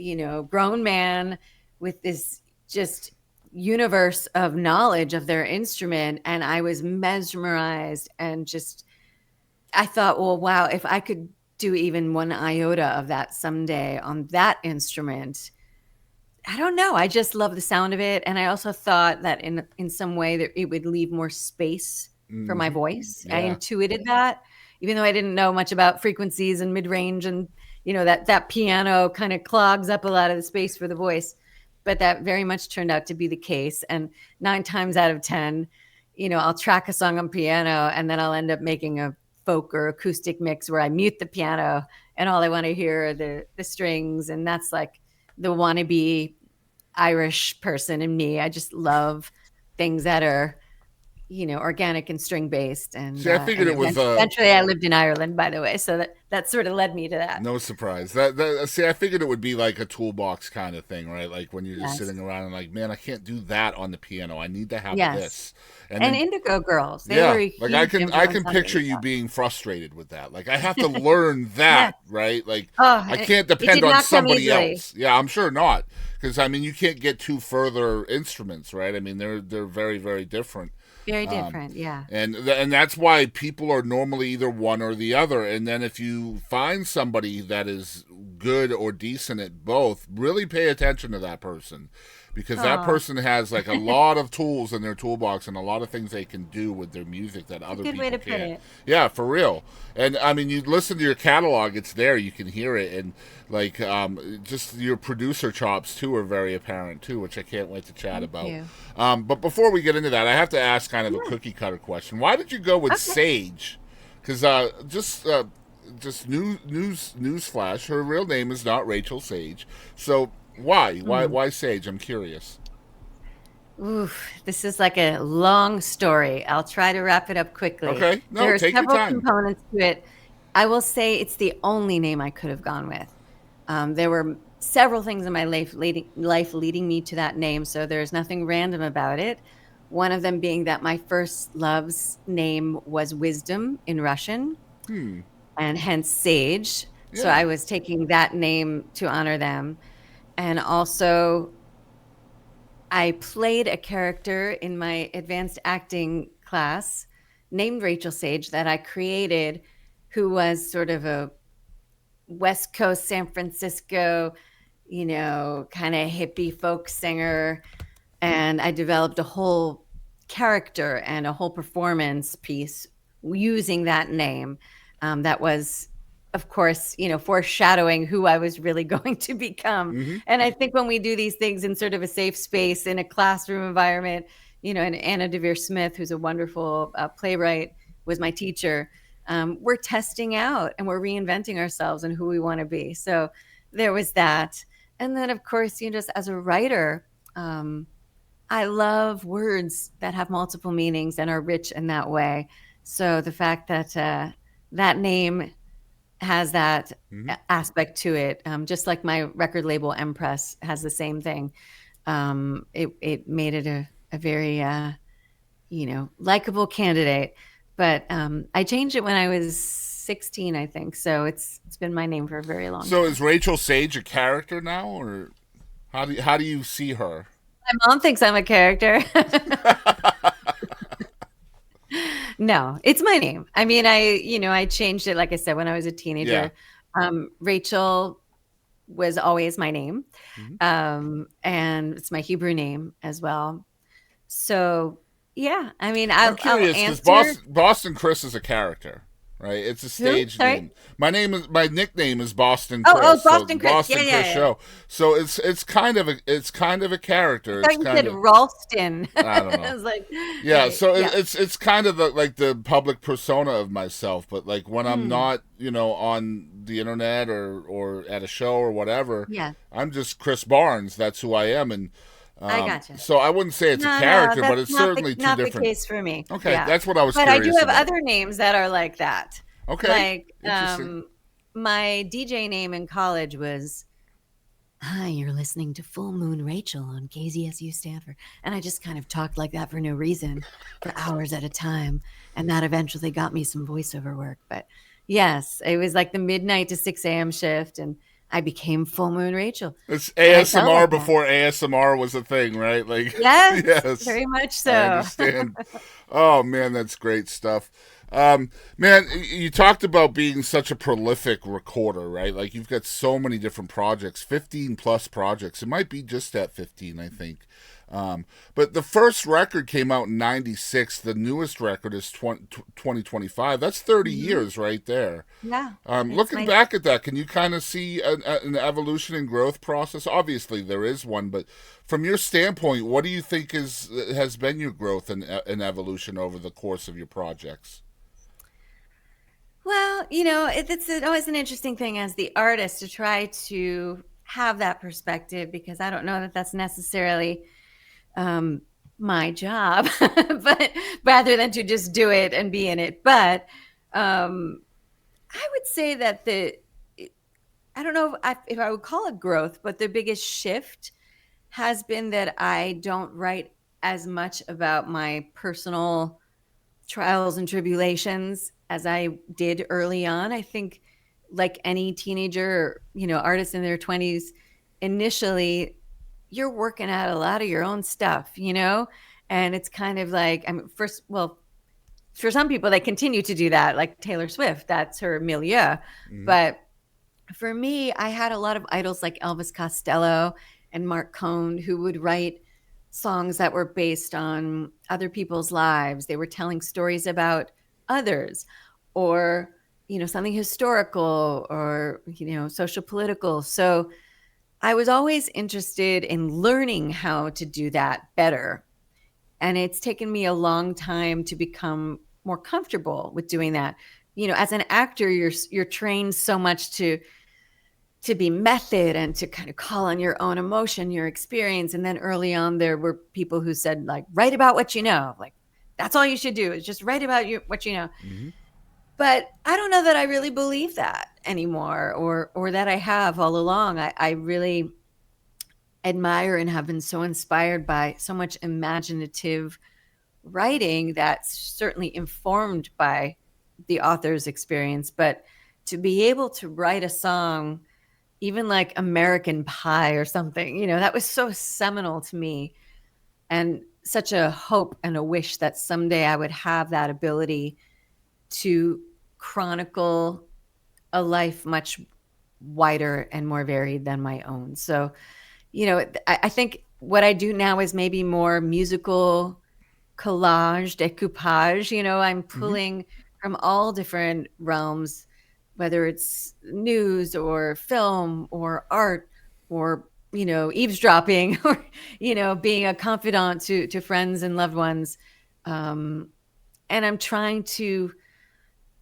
grown man with this just universe of knowledge of their instrument. And I was mesmerized and just, I thought, well, wow, if I could do even one iota of that someday on that instrument, I don't know. I just love the sound of it. And I also thought that in some way that it would leave more space for my voice. I Yeah. intuited that, even though I didn't know much about frequencies and mid-range and, that piano kind of clogs up a lot of the space for the voice. But that very much turned out to be the case. And 9 times out of 10, I'll track a song on piano and then I'll end up making a folk or acoustic mix where I mute the piano and all I want to hear are the strings. And that's like the wannabe Irish person in me. I just love things that are, organic and string based. And See, I figured and it was eventually I lived in Ireland, by the way. So that sort of led me to that. no surprise. See, I figured it would be like a toolbox kind of thing, right? Like when you're just Yes. sitting around and like, man, I can't do that on the piano. I need to have Yes. this. And then- Indigo Girls. They yeah, were a like I huge can influence on picture me. you being frustrated with that. Like I have to learn that, right? Like Oh, I it- can't it depend did on not come somebody easily. else. Yeah, I'm sure not, because I mean you can't get two further instruments, right? I mean they're very very different. Very different, yeah. And that's why people are normally either one or the other. And then if you find somebody that is good or decent at both, really pay attention to that person, because that Aw. person has like a lot of tools in their toolbox and a lot of things they can do with their music that other good people way to put can't. it. Yeah, for real. And I mean, you listen to your catalog; it's there. You can hear it, and like just your producer chops too are very apparent too, which I can't wait to chat about. you. But before we get into that, I have to ask kind of a cookie cutter question. Why did you go with Sage? Because just news flash. Her real name is not Rachael Sage. So why Sage? I'm curious. Oof, this is like a long story. I'll try to wrap it up quickly. Okay, no, There are take your several time. components to it. I will say it's the only name I could have gone with. There were several things in my life leading me to that name, so there's nothing random about it. One of them being that my first love's name was Wisdom in Russian, and hence Sage. So Yeah. I was taking that name to honor them. And also, I played a character in my advanced acting class named Rachael Sage that I created, who was sort of a West Coast San Francisco, kind of hippie folk singer. And I developed a whole character and a whole performance piece using that name. That was, of course, foreshadowing who I was really going to become. And I think when we do these things in sort of a safe space in a classroom environment, and Anna DeVere Smith, who's a wonderful playwright, was my teacher. We're testing out and we're reinventing ourselves and who we want to be. So there was that. And then, of course, just as a writer, I love words that have multiple meanings and are rich in that way. So the fact that that name has that aspect to it, just like my record label MPress has the same thing. It made it a very likable candidate. But I changed it when I was 16, I think. So it's been my name for a very long time. So is Rachael Sage a character now, or how do you see her? My mom thinks I'm a character. No, it's my name. I mean, I changed it, like I said, when I was a teenager. Rachel was always my name. And it's my Hebrew name as well. So, yeah, I mean, I'm I'll curious because answer. Boston Chris is a character, right? It's a stage Sorry? name. My nickname is Boston Chris. Oh, Boston Chris. Boston Yeah, Chris yeah. show. So it's kind of a character. I thought It's you kind said of Ralston. I don't know. I was like, yeah. right, So yeah. it's kind of the public persona of myself. But like when I'm not on the internet or at a show or whatever, Yeah. I'm just Chris Barnes. That's who I am. And I gotcha. so I wouldn't say it's a No, character, that's but it's not certainly two not different. the case for me. Okay, Yeah. that's what I was But I curious do have about. other names that are like that. Okay, Like interesting. my DJ name in college was, "Hi, you're listening to Full Moon Rachel on KZSU Stanford," and I just kind of talked like that for no reason for hours at a time, and that eventually got me some voiceover work. But yes, it was like the midnight to 6 a.m. shift, and I became Full Moon Rachel. It's And I felt ASMR like that. before ASMR was a thing, right? Like Yes, yes, very much I so. understand. Oh man, that's great stuff. Man, you talked about being such a prolific recorder, right? Like you've got so many different projects, 15 plus projects. It might be just at 15, I think. But the first record came out in 96. The newest record is 2025. That's 30 years right there. Yeah. Looking back at that, can you kind of see an evolution and growth process? Obviously, there is one, but from your standpoint, what do you think has been your growth and evolution over the course of your projects? Well, it's always an interesting thing as the artist to try to have that perspective, because I don't know that that's necessarily my job, but rather than to just do it and be in it. But I would say that I don't know if I would call it growth, but the biggest shift has been that I don't write as much about my personal trials and tribulations as I did early on. I think like any teenager, artist in their 20s, initially you're working out a lot of your own stuff, and it's kind of like, for some people, they continue to do that, like Taylor Swift, that's her milieu. But for me, I had a lot of idols like Elvis Costello and Mark Cohn, who would write songs that were based on other people's lives. They were telling stories about others, or something historical, or social political. So I was always interested in learning how to do that better, and it's taken me a long time to become more comfortable with doing that. as an actor, you're trained so much to be method and to kind of call on your own emotion, your experience. And then early on, there were people who said, like, write about what you know. Like, that's all you should do, is just write about what you know. Mm-hmm. But I don't know that I really believe that anymore, or that I have all along. I really admire and have been so inspired by so much imaginative writing that's certainly informed by the author's experience. But to be able to write a song, even like American Pie or something, that was so seminal to me, and such a hope and a wish that someday I would have that ability to chronicle a life much wider and more varied than my own. So, I think what I do now is maybe more musical collage, decoupage. I'm pulling from all different realms, whether it's news or film or art or, eavesdropping or, being a confidant to friends and loved ones. And I'm trying to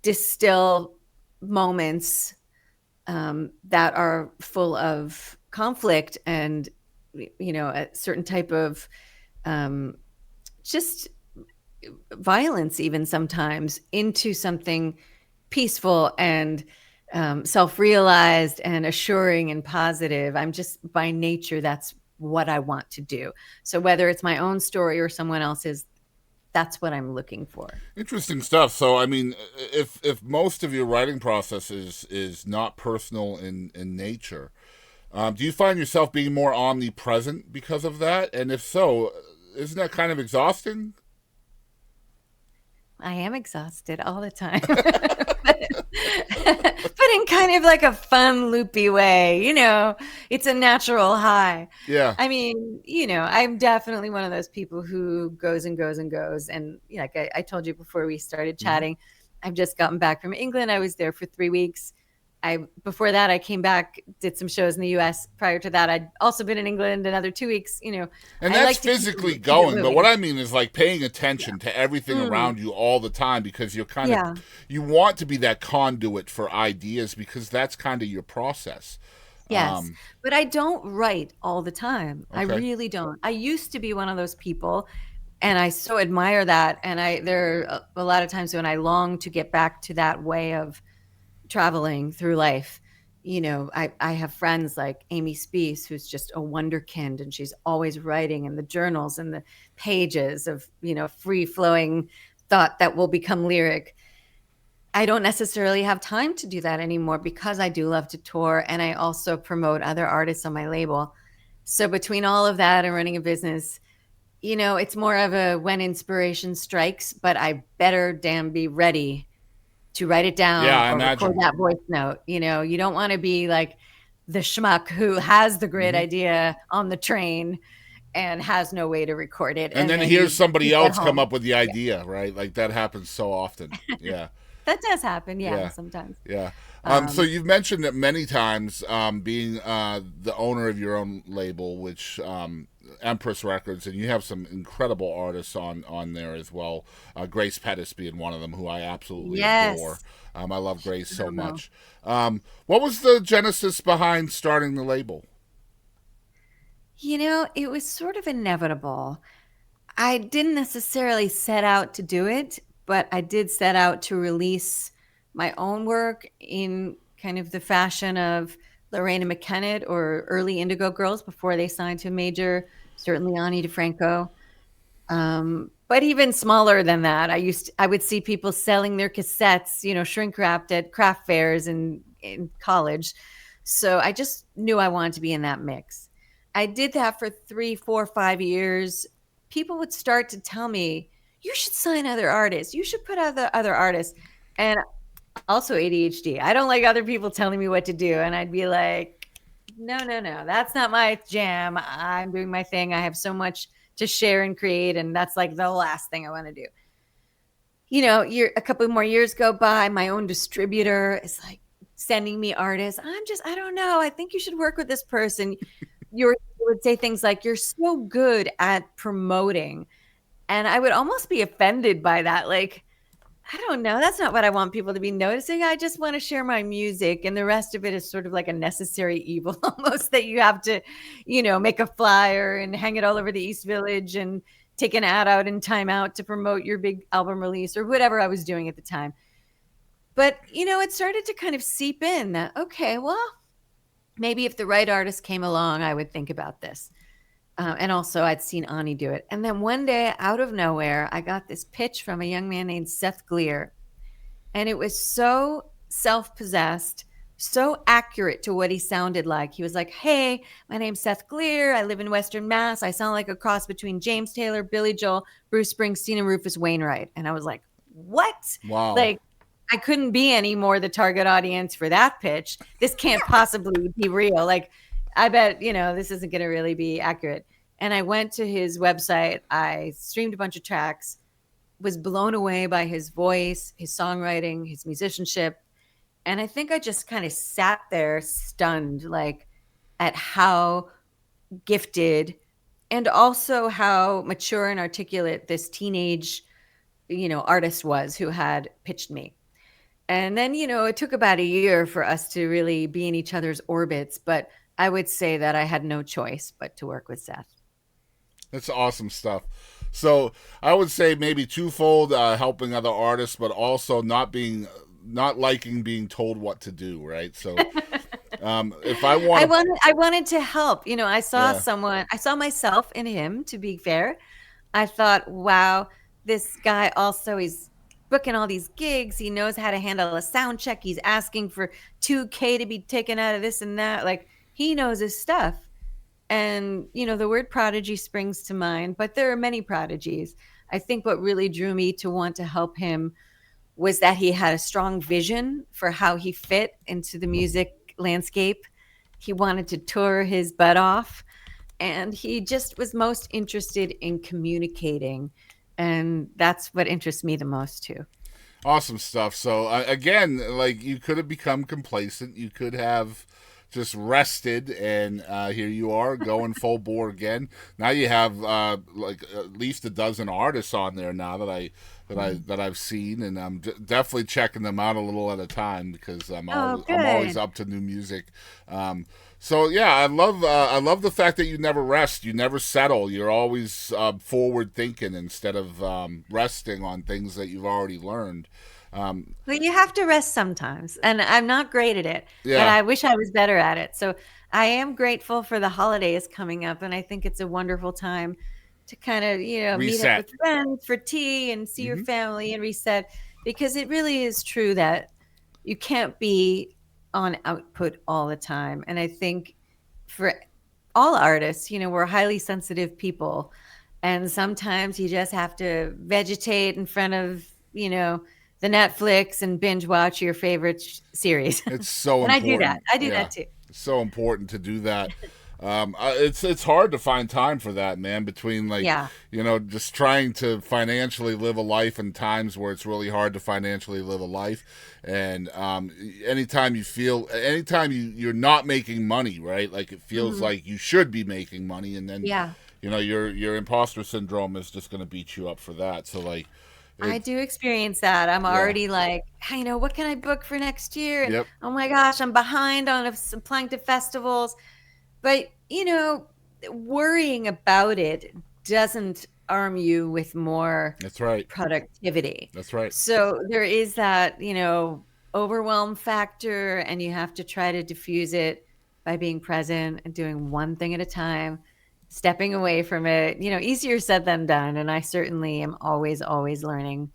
distill moments that are full of conflict and, a certain type of just violence, even sometimes, into something peaceful and self-realized and assuring and positive. I'm just, by nature, that's what I want to do. So whether it's my own story or someone else's, that's what I'm looking for. Interesting stuff. So, I mean, if most of your writing process is not personal in nature, do you find yourself being more omnipresent because of that? And if so, isn't that kind of exhausting? I am exhausted all the time, but in kind of like a fun, loopy way. It's a natural high. Yeah. I mean, I'm definitely one of those people who goes and goes and goes. And like I told you before we started chatting, I've just gotten back from England. I was there for 3 weeks. Before that, I came back, did some shows in the U.S. Prior to that, I'd also been in England another 2 weeks. And that's physically going. But what I mean is like paying attention to everything around you all the time, because you're kind of, you want to be that conduit for ideas, because that's kind of your process. Yes, but I don't write all the time. Okay. I really don't. I used to be one of those people, and I so admire that. And there are a lot of times when I long to get back to that way of traveling through life. I have friends like Amy Spees, who's just a wonderkind, and she's always writing in the journals and the pages of, free flowing thought that will become lyric. I don't necessarily have time to do that anymore, because I do love to tour, and I also promote other artists on my label. So between all of that and running a business, it's more of a when inspiration strikes, but I better damn be ready to write it down or record that voice note. You don't want to be like the schmuck who has the great idea on the train and has no way to record it. And then here's somebody else come up with the idea, right? Like that happens so often. Yeah. That does happen. Yeah, sometimes. Yeah. So you've mentioned it many times, being the owner of your own label, which MPress Records, and you have some incredible artists on there as well. Grace Pettis being one of them, who I absolutely adore. I love Grace so much. What was the genesis behind starting the label? It was sort of inevitable. I didn't necessarily set out to do it, but I did set out to release my own work in kind of the fashion of Lorena McKennitt or early Indigo Girls before they signed to a major, certainly Ani DeFranco. But even smaller than that, I would see people selling their cassettes, shrink wrapped at craft fairs in college. So I just knew I wanted to be in that mix. I did that for 3, 4, 5 years. People would start to tell me, you should sign other artists. You should put out other artists. And also ADHD. I don't like other people telling me what to do. And I'd be like, no, that's not my jam. I'm doing my thing. I have so much to share and create. And that's like the last thing I want to do. A couple more years go by. My own distributor is like sending me artists. I don't know. I think you should work with this person. You would say things like, you're so good at promoting. And I would almost be offended by that. Like, I don't know. That's not what I want people to be noticing. I just want to share my music, and the rest of it is sort of like a necessary evil almost that you have to, make a flyer and hang it all over the East Village and take an ad out in Time Out to promote your big album release or whatever I was doing at the time. But, it started to kind of seep in that, okay, well, maybe if the right artist came along, I would think about this. And also, I'd seen Ani do it. And then one day, out of nowhere, I got this pitch from a young man named Seth Gleer. And it was so self-possessed, so accurate to what he sounded like. He was like, hey, my name's Seth Gleer. I live in Western Mass. I sound like a cross between James Taylor, Billy Joel, Bruce Springsteen, and Rufus Wainwright. And I was like, what? Wow. Like, I couldn't be any more the target audience for that pitch. This can't possibly be real. Like, I bet, this isn't going to really be accurate. And I went to his website. I streamed a bunch of tracks, was blown away by his voice, his songwriting, his musicianship. And I think I just kind of sat there stunned, like, at how gifted and also how mature and articulate this teenage, artist was who had pitched me. And then, it took about a year for us to really be in each other's orbits. But I would say that I had no choice but to work with Seth. That's awesome stuff. So I would say maybe twofold, helping other artists, but also not liking being told what to do, right? So if I wanted to help. I saw myself in him, to be fair. I thought, wow, this guy also, he's booking all these gigs. He knows how to handle a sound check. He's asking for $2,000 to be taken out of this and that. Like, he knows his stuff. And, the word prodigy springs to mind, but there are many prodigies. I think what really drew me to want to help him was that he had a strong vision for how he fit into the music landscape. He wanted to tour his butt off, and he just was most interested in communicating. And that's what interests me the most, too. Awesome stuff. So, again, like, you could have become complacent. You could have just rested, and here you are going full bore again. Now you have like at least a dozen artists on there now that I've seen, and I'm definitely checking them out a little at a time because I'm always up to new music. So yeah, I love the fact that you never rest, you never settle. You're always forward thinking instead of resting on things that you've already learned. But you have to rest sometimes, and I'm not great at it, Yeah. but I wish I was better at it. So I am grateful for the holidays coming up, and I think it's a wonderful time to kind of, meet up Reset. with friends for tea and see your family and reset, because it really is true that you can't be on output all the time. And I think for all artists, we're highly sensitive people, and sometimes you just have to vegetate in front of, the Netflix and binge watch your favorite series. It's so and important. I do that too. It's so important to do that. It's hard to find time for that, man, between just trying to financially live a life and times where it's really hard to financially live a life. And anytime you're not making money, right? Like, it feels like you should be making money, and then your imposter syndrome is just going to beat you up for that. So like, I do experience that. I'm already like, hey, what can I book for next year? And, oh my gosh, I'm behind on applying to festivals. But, worrying about it doesn't arm you with more productivity. That's right. So there is that, overwhelm factor, and you have to try to diffuse it by being present and doing one thing at a time, stepping away from it. Easier said than done. And I certainly am always learning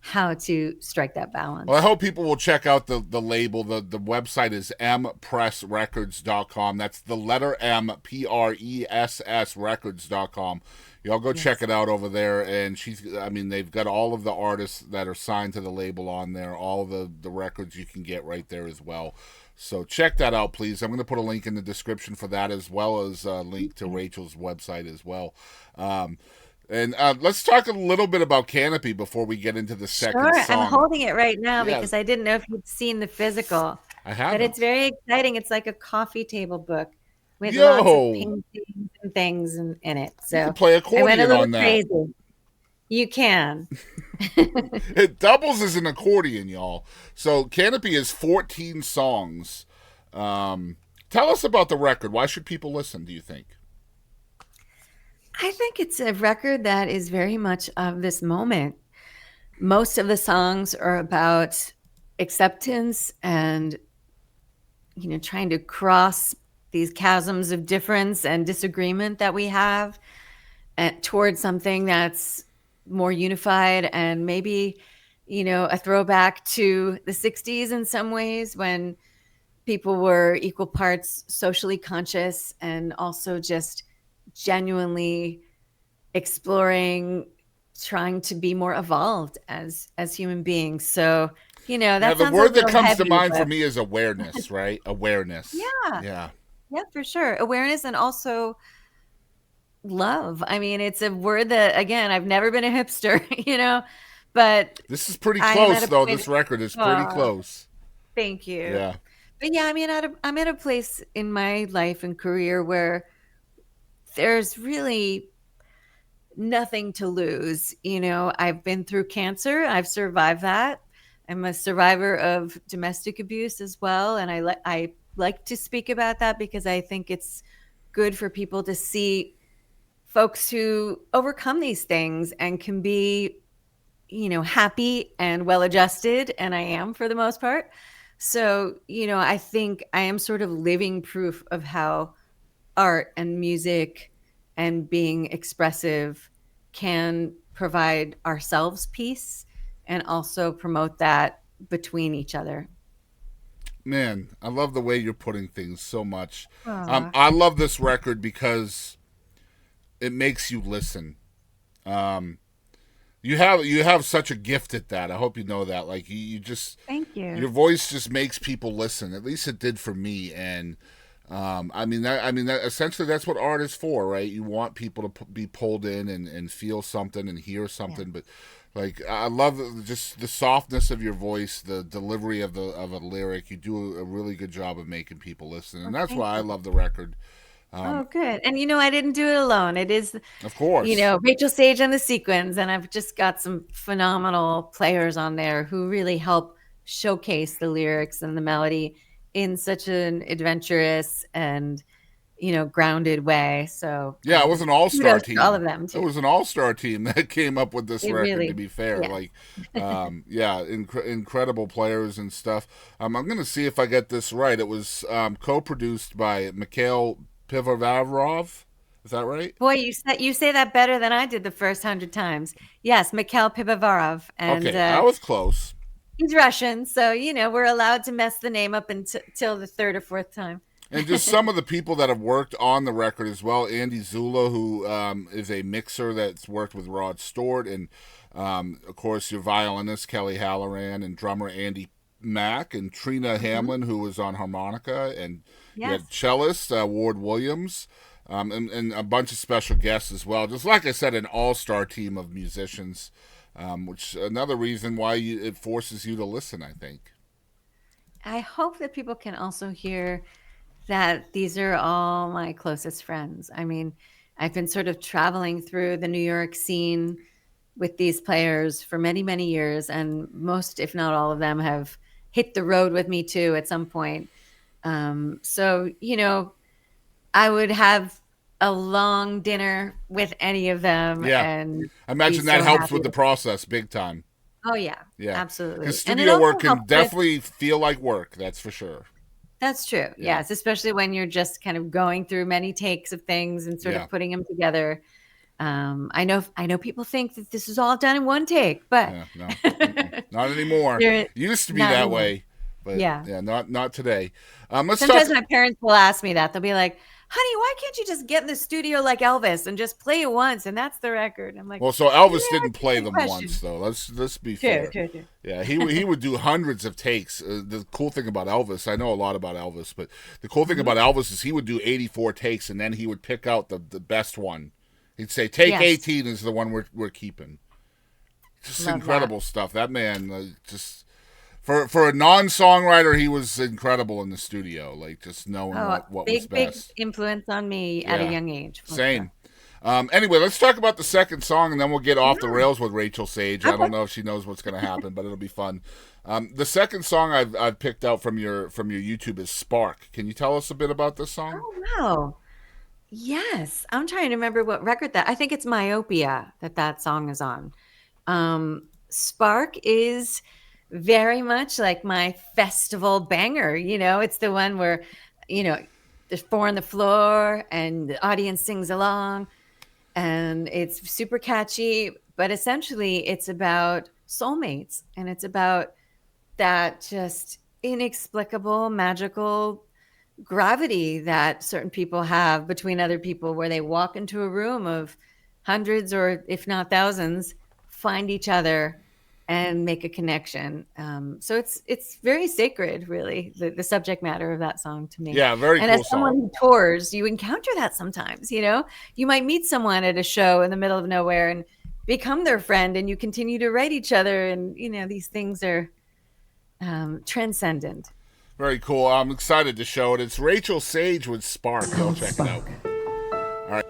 how to strike that balance. Well, I hope people will check out the label. The website is MPressRecords.com. That's the letter M, PRESS records.com. Y'all go check it out over there. And they've got all of the artists that are signed to the label on there, all the records you can get right there as well. So check that out, please. I'm going to put a link in the description for that, as well as a link to Rachel's website as well. And let's talk a little bit about Canopy before we get into the second song. I'm holding it right now because I didn't know if you'd seen the physical. I have. But it's very exciting. It's like a coffee table book with lots of paintings and things in it. So you can play accordion I went a little on that. crazy. You can. It doubles as an accordion, y'all. So Canopy is 14 songs. Tell us about the record. Why should people listen, do you think? I think it's a record that is very much of this moment. Most of the songs are about acceptance and, trying to cross these chasms of difference and disagreement that we have towards something that's more unified and maybe, a throwback to the 60s in some ways when people were equal parts socially conscious and also just genuinely exploring, trying to be more evolved as human beings. So, that The sounds word a that little comes to heavy, mind for but me is awareness, right? Awareness. yeah, Yeah. yeah, for sure. Awareness and also love. I mean, it's a word that, again, I've never been a hipster, but This is pretty I am at close, a though. point. This record is pretty Aw, close. thank you. Yeah. But yeah, I mean, I'm at a place in my life and career where there's really nothing to lose. I've been through cancer. I've survived that. I'm a survivor of domestic abuse as well, and I like to speak about that because I think it's good for people to see folks who overcome these things and can be, happy and well adjusted, and I am for the most part. So, I think I am sort of living proof of how art and music and being expressive can provide ourselves peace and also promote that between each other. Man, I love the way you're putting things so much. Aw. I love this record because it makes you listen. You have such a gift at that. I hope you know that. Like you just Thank you. your voice just makes people listen. At least it did for me. And that essentially that's what art is for, right? You want people to be pulled in and feel something and hear something. But like I love just the softness of your voice, the delivery of a lyric. You do a really good job of making people listen, and that's thank why I you. love the record. Oh, good. And I didn't do it alone. It is, Of course. Rachael Sage and the Sequins, and I've just got some phenomenal players on there who really help showcase the lyrics and the melody in such an adventurous and, grounded way. So, Yeah, it was an all-star kudos to all of team. them It too. was an all-star team that came up with this It record, to really, be fair. yeah. Like, incredible players and stuff. I'm going to see if I get this right. It was co-produced by Mikhail Pivovarov. Is that right? Boy, you say that better than I did the first 100 times. Yes, Mikhail Pivovarov, and Okay, I was close. he's Russian, so we're allowed to mess the name up until the third or fourth time. And just some of the people that have worked on the record as well. Andy Zula, who is a mixer that's worked with Rod Stewart, and of course your violinist Kelly Halloran, and drummer Andy Mack, and Trina Hamlin, who was on harmonica, and you Yes. had cellist Ward Williams, and a bunch of special guests as well. Just like I said, an all-star team of musicians, which another reason why it forces you to listen, I think. I hope that people can also hear that these are all my closest friends. I mean, I've been sort of traveling through the New York scene with these players for many, many years, and most, if not all of them, have hit the road with me too at some point. So, I would have a long dinner with any of them, Yeah. and I imagine be that so helps happy with the to- process big time. Oh yeah, Yeah. absolutely. Because And it studio also work can helps with- definitely feel like work, that's for sure. That's true. Yeah. Yes, especially when you're just kind of going through many takes of things and sort Yeah. of putting them together. I know people think that this is all done in one take, but Yeah, no, not anymore. There- Used to be not that anymore. way, but Yeah. not today. Let's sometimes talk. my parents will ask me that. They'll be like, "Honey, why can't you just get in the studio like Elvis and just play it once and that's the record?" I'm like, Well, so Elvis Yeah, didn't that's a play good them question. once, though. Let's be true, fair. true, true. Yeah, he would do hundreds of takes. The cool thing about Elvis, I know a lot about Elvis, but the cool Mm-hmm. thing about Elvis is he would do 84 takes, and then he would pick out the best one. He'd say, "Take Yes. 18 is the one we're keeping." Just Love incredible stuff. That man, just for a non-songwriter, he was incredible in the studio. Like just knowing Oh, what was big best. influence on me at a Yeah. young age. for Same. Anyway, let's talk about the second song, and then we'll get off the rails with Rachael Sage. I don't know if she knows what's going to happen, but it'll be fun. The second song I've picked out from your YouTube is Spark. Can you tell us a bit about this song? Oh, wow. Yes. I'm trying to remember what record I think it's Myopia that song is on. Spark is very much like my festival banger. It's the one where, there's four on the floor and the audience sings along, and it's super catchy, but essentially it's about soulmates, and it's about that just inexplicable, magical gravity that certain people have between other people, where they walk into a room of hundreds or if not thousands, find each other and make a connection. So it's very sacred, really, the subject matter of that song to me. Yeah, very and cool as someone who tours, you encounter that sometimes. You might meet someone at a show in the middle of nowhere and become their friend, and you continue to write each other, and these things are transcendent. Very cool. I'm excited to show it. It's Rachael Sage with Spark. Go check it out. All right.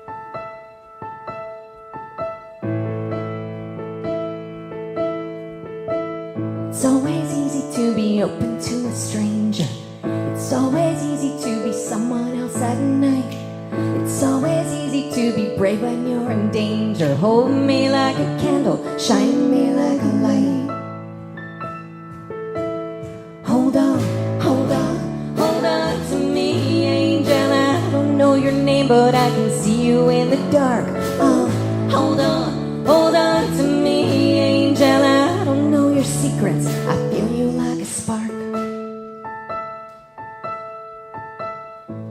It's always easy to be open to a stranger. It's always easy to be someone else at night. It's always easy to be brave when you're in danger. Hold me like a candle, shine me like a light. Hold on, hold on, hold on to me, angel. I don't know your name, but I can see you in the dark. Hold on to me, angel. I don't know your secrets, I feel you like a spark.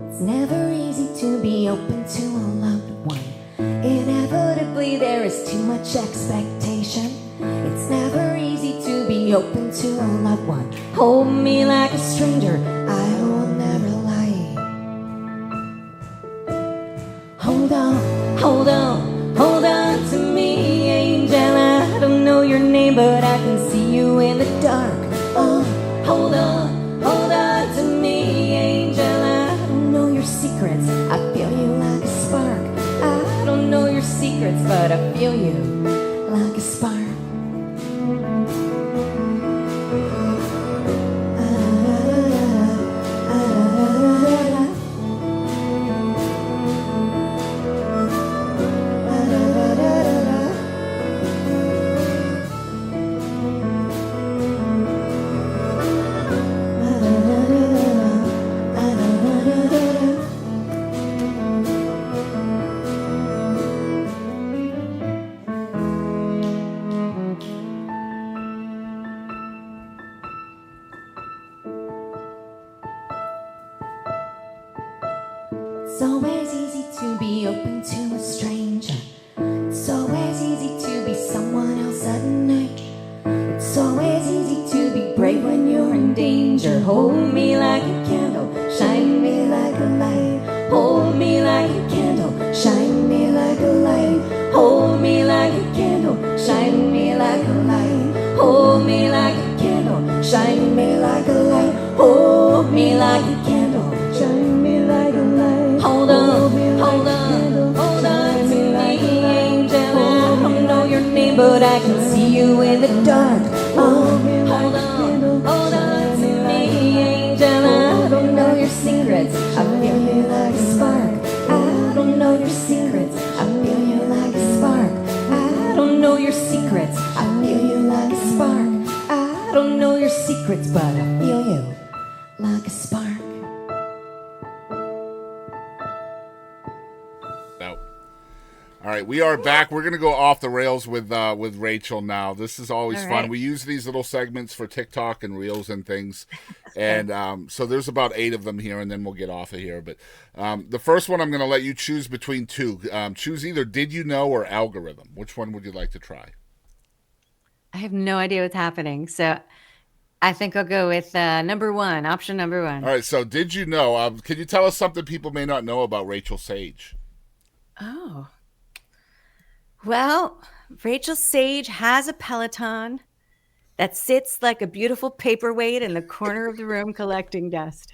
It's never easy to be open to a loved one. Inevitably there is too much expectation. It's never easy to be open to a loved one. Hold me like a stranger, I will never lie. Hold on, hold on, hold on to me, angel. I don't know your name, but I can see you in the dark. Hold on to me, angel. I don't know your secrets, I feel you like a spark. I don't know your secrets, but I feel you like a spark. It's always easy to be open to a stranger. It's always easy to be someone else at night. It's always easy to be brave when you're in danger. Hold me like a candle, shine me like a light. Hold me like a candle, shine me like a light. Hold me like a candle, shine me like a light. Hold me like a candle, shine me like a light. Hold me like a candle, shine me like a light. Hold on to me, angel. I don't know your name, but I can see you in the dark. Hold on to me, angel. I don't know your secrets, I feel you like a spark. I don't know your secrets, I feel you like a spark. I don't know your secrets, I feel you like a spark. I don't know your secrets, but I feel you like a spark. All right, we are back. We're going to go off the rails with Rachael now. This is always All fun. right. We use these little segments for TikTok and Reels and things. And so there's about 8 of them here, and then we'll get off of here. But the first one I'm going to let you choose between 2. Choose either Did You Know or Algorithm. Which one would you like to try? I have no idea what's happening, so I think I'll go with number 1, option number 1. All right, so Did You Know? Can you tell us something people may not know about Rachael Sage? Oh. Well, Rachael Sage has a Peloton. that sits like a beautiful paperweight in the corner of the room collecting dust.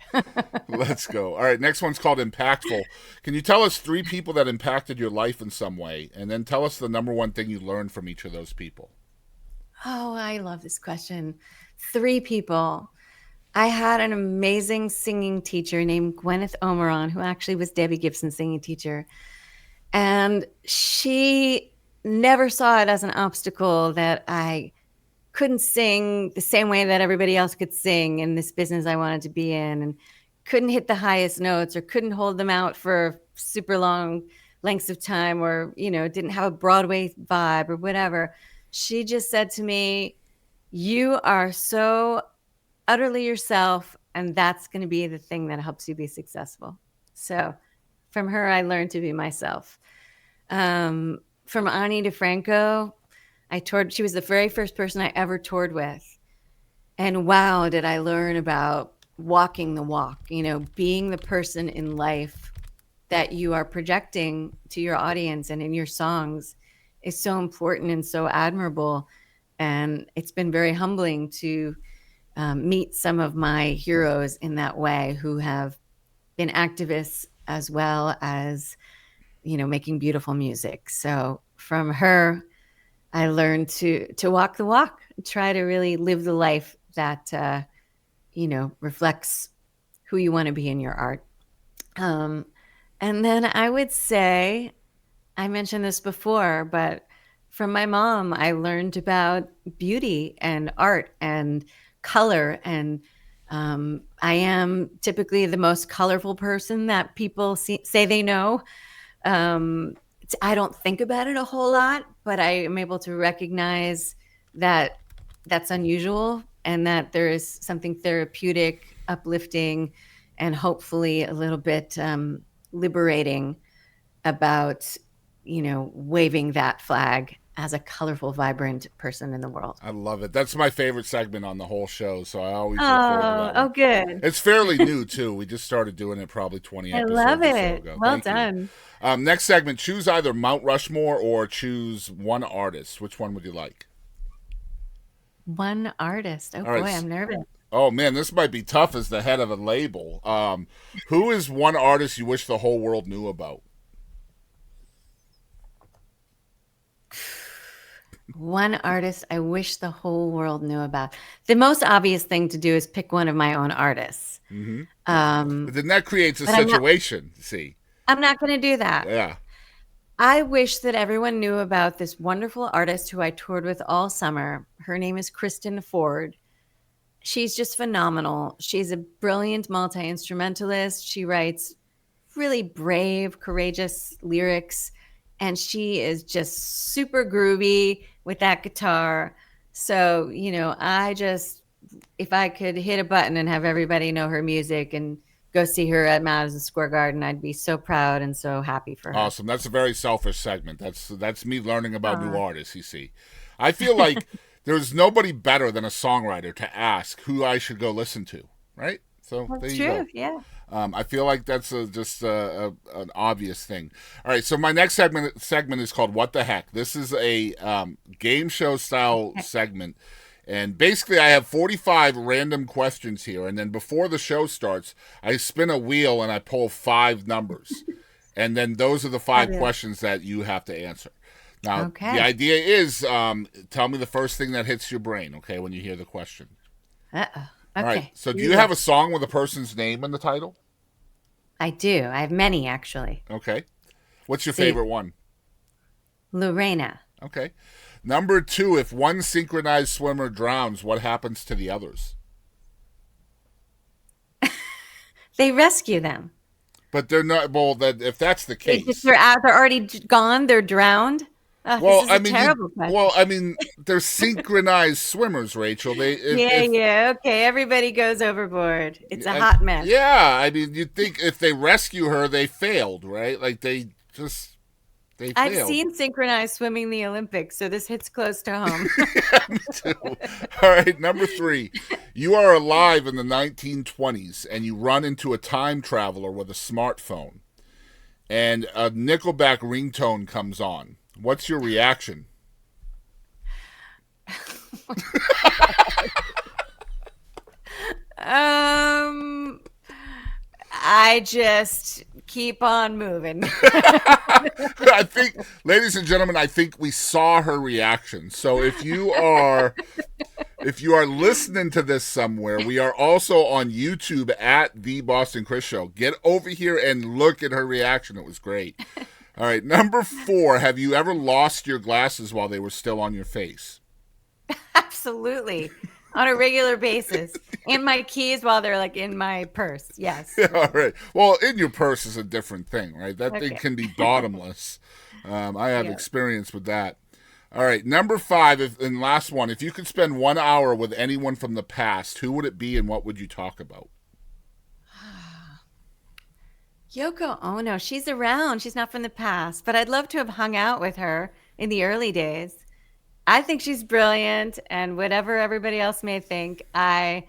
Let's go. All right, next one's called Impactful. Can you tell us 3 people that impacted your life in some way? And then tell us the number one thing you learned from each of those people. Oh, I love this question. 3 people. I had an amazing singing teacher named Gwyneth Omeron, who actually was Debbie Gibson's singing teacher. And she never saw it as an obstacle that I couldn't sing the same way that everybody else could sing in this business I wanted to be in, and couldn't hit the highest notes or couldn't hold them out for super long lengths of time, or, didn't have a Broadway vibe or whatever. She just said to me, you are so utterly yourself, and that's going to be the thing that helps you be successful. So from her, I learned to be myself. From Ani DeFranco, I toured. She was the very first person I ever toured with. And wow, did I learn about walking the walk, being the person in life that you are projecting to your audience and in your songs is so important and so admirable. And it's been very humbling to meet some of my heroes in that way, who have been activists as well as, making beautiful music. So from her, I learned to walk the walk, try to really live the life that, reflects who you want to be in your art. And then I would say, I mentioned this before, but from my mom, I learned about beauty and art and color. And I am typically the most colorful person that people say they know. I don't think about it a whole lot, but I am able to recognize that that's unusual and that there is something therapeutic, uplifting, and hopefully a little bit liberating about, waving that flag as a colorful, vibrant person in the world. I love it. That's my favorite segment on the whole show, so I always look forward to that one. Oh, good. It's fairly new, too. We just started doing it probably 20 I episodes love or so it. ago. Well Thank you. done. Next segment, choose either Mount Rushmore or choose one artist. Which one would you like? One artist. Oh, All right. boy, I'm nervous. Oh, man, this might be tough as the head of a label. Who is one artist you wish the whole world knew about? One artist I wish the whole world knew about. The most obvious thing to do is pick one of my own artists. Mm-hmm. But then that creates a situation, see? I'm not going to do that. Yeah. I wish that everyone knew about this wonderful artist who I toured with all summer. Her name is Kristen Ford. She's just phenomenal. She's a brilliant multi-instrumentalist. She writes really brave, courageous lyrics, and she is just super groovy with that guitar. So, if I could hit a button and have everybody know her music and go see her at Madison Square Garden, I'd be so proud and so happy for her. Awesome. That's a very selfish segment. That's me learning about new artists, you see. I feel like there's nobody better than a songwriter to ask who I should go listen to, right? So That's there you true, go. yeah. I feel like that's just an obvious thing. All right, so my next segment is called What the Heck? This is a game show style segment. And basically, I have 45 random questions here. And then before the show starts, I spin a wheel and I pull 5 numbers. And then those are the 5 questions that you have to answer. Now, the idea is tell me the first thing that hits your brain, okay, when you hear the question. Uh-oh. All Okay. right, so do you have a song with a person's name in the title? I do. I have many, actually. Okay. What's your favorite one? Lorena. Okay. Number 2, if one synchronized swimmer drowns, what happens to the others? They rescue them. But they're not, well, if that's the case. They're out. They're already gone. They're drowned. Well, this is a terrible question. They're synchronized swimmers, Rachel. Yeah. Okay, everybody goes overboard. It's a hot mess. Yeah, I mean, you'd think if they rescue her, they failed, right? Like they failed. I've seen synchronized swimming in the Olympics, so this hits close to home. Yeah, me too. All right, number 3. You are alive in the 1920s, and you run into a time traveler with a smartphone, and a Nickelback ringtone comes on. What's your reaction? I just keep on moving. I think, ladies and gentlemen, I think we saw her reaction. So if you are listening to this somewhere, we are also on YouTube at The Boston Chris Show. Get over here and look at her reaction. It was great. All right, number 4, have you ever lost your glasses while they were still on your face? Absolutely. On a regular basis. And my keys while they're like in my purse. Yes. All right. Well, in your purse is a different thing, right? That thing Okay. can be bottomless. I have Yeah. experience with that. All right, number 5, and last one. If you could spend 1 hour with anyone from the past, who would it be and what would you talk about? Yoko Ono, she's around. She's not from the past, but I'd love to have hung out with her in the early days. I think she's brilliant, and whatever everybody else may think, I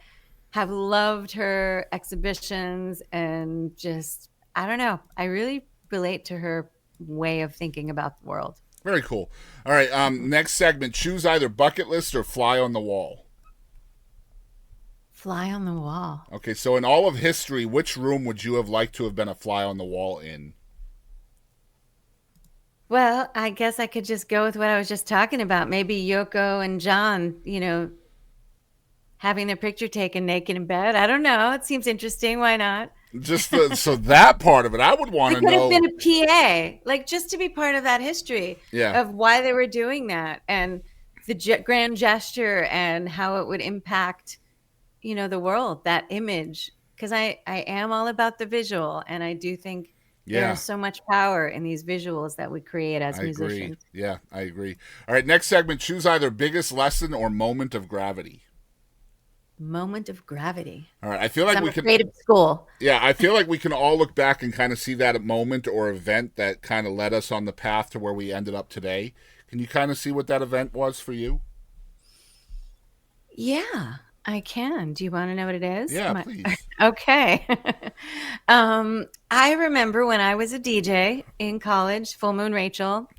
have loved her exhibitions and just, I don't know, I really relate to her way of thinking about the world. Very cool. All right, next segment. Choose either bucket list or fly on the wall. Fly on the wall. Okay, so in all of history, which room would you have liked to have been a fly on the wall in? Well, I guess I could just go with what I was just talking about. Maybe Yoko and John, having their picture taken naked in bed. I don't know. It seems interesting. Why not? Just so that part of it, I would want It to could know. have been a PA, like just to be part of that history Yeah. of why they were doing that and the grand gesture and how it would impact, the world, that image. Because I am all about the visual, and I do think Yeah. there's so much power in these visuals that we create as I musicians. agree. Yeah, I agree. All right, next segment. Choose either biggest lesson or moment of gravity. Moment of gravity. All right, I feel like I'm we can. afraid of school. Yeah, I feel like we can all look back and kind of see that moment or event that kind of led us on the path to where we ended up today. Can you kind of see what that event was for you? Yeah, I can. Do you want to know what it is? Yeah, please. Okay. I remember when I was a DJ in college, Full Moon Rachel,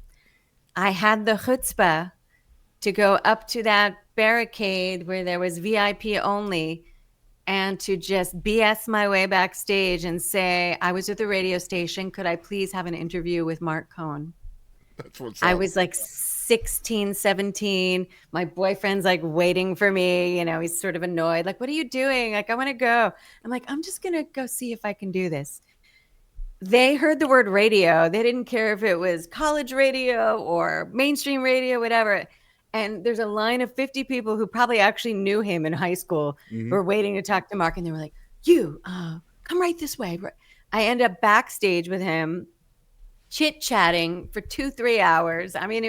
I had the chutzpah to go up to that barricade where there was VIP only and to just BS my way backstage and say, I was at the radio station. Could I please have an interview with Mark Cohn? That's what's I up. was like 16, 17. My boyfriend's like waiting for me. He's sort of annoyed. Like, what are you doing? Like, I want to go. I'm like, I'm just going to go see if I can do this. They heard the word radio. They didn't care if it was college radio or mainstream radio, whatever. And there's a line of 50 people who probably actually knew him in high school who were waiting to talk to Mark. And they were like, come right this way. I end up backstage with him, chit-chatting for 2-3 hours. I mean,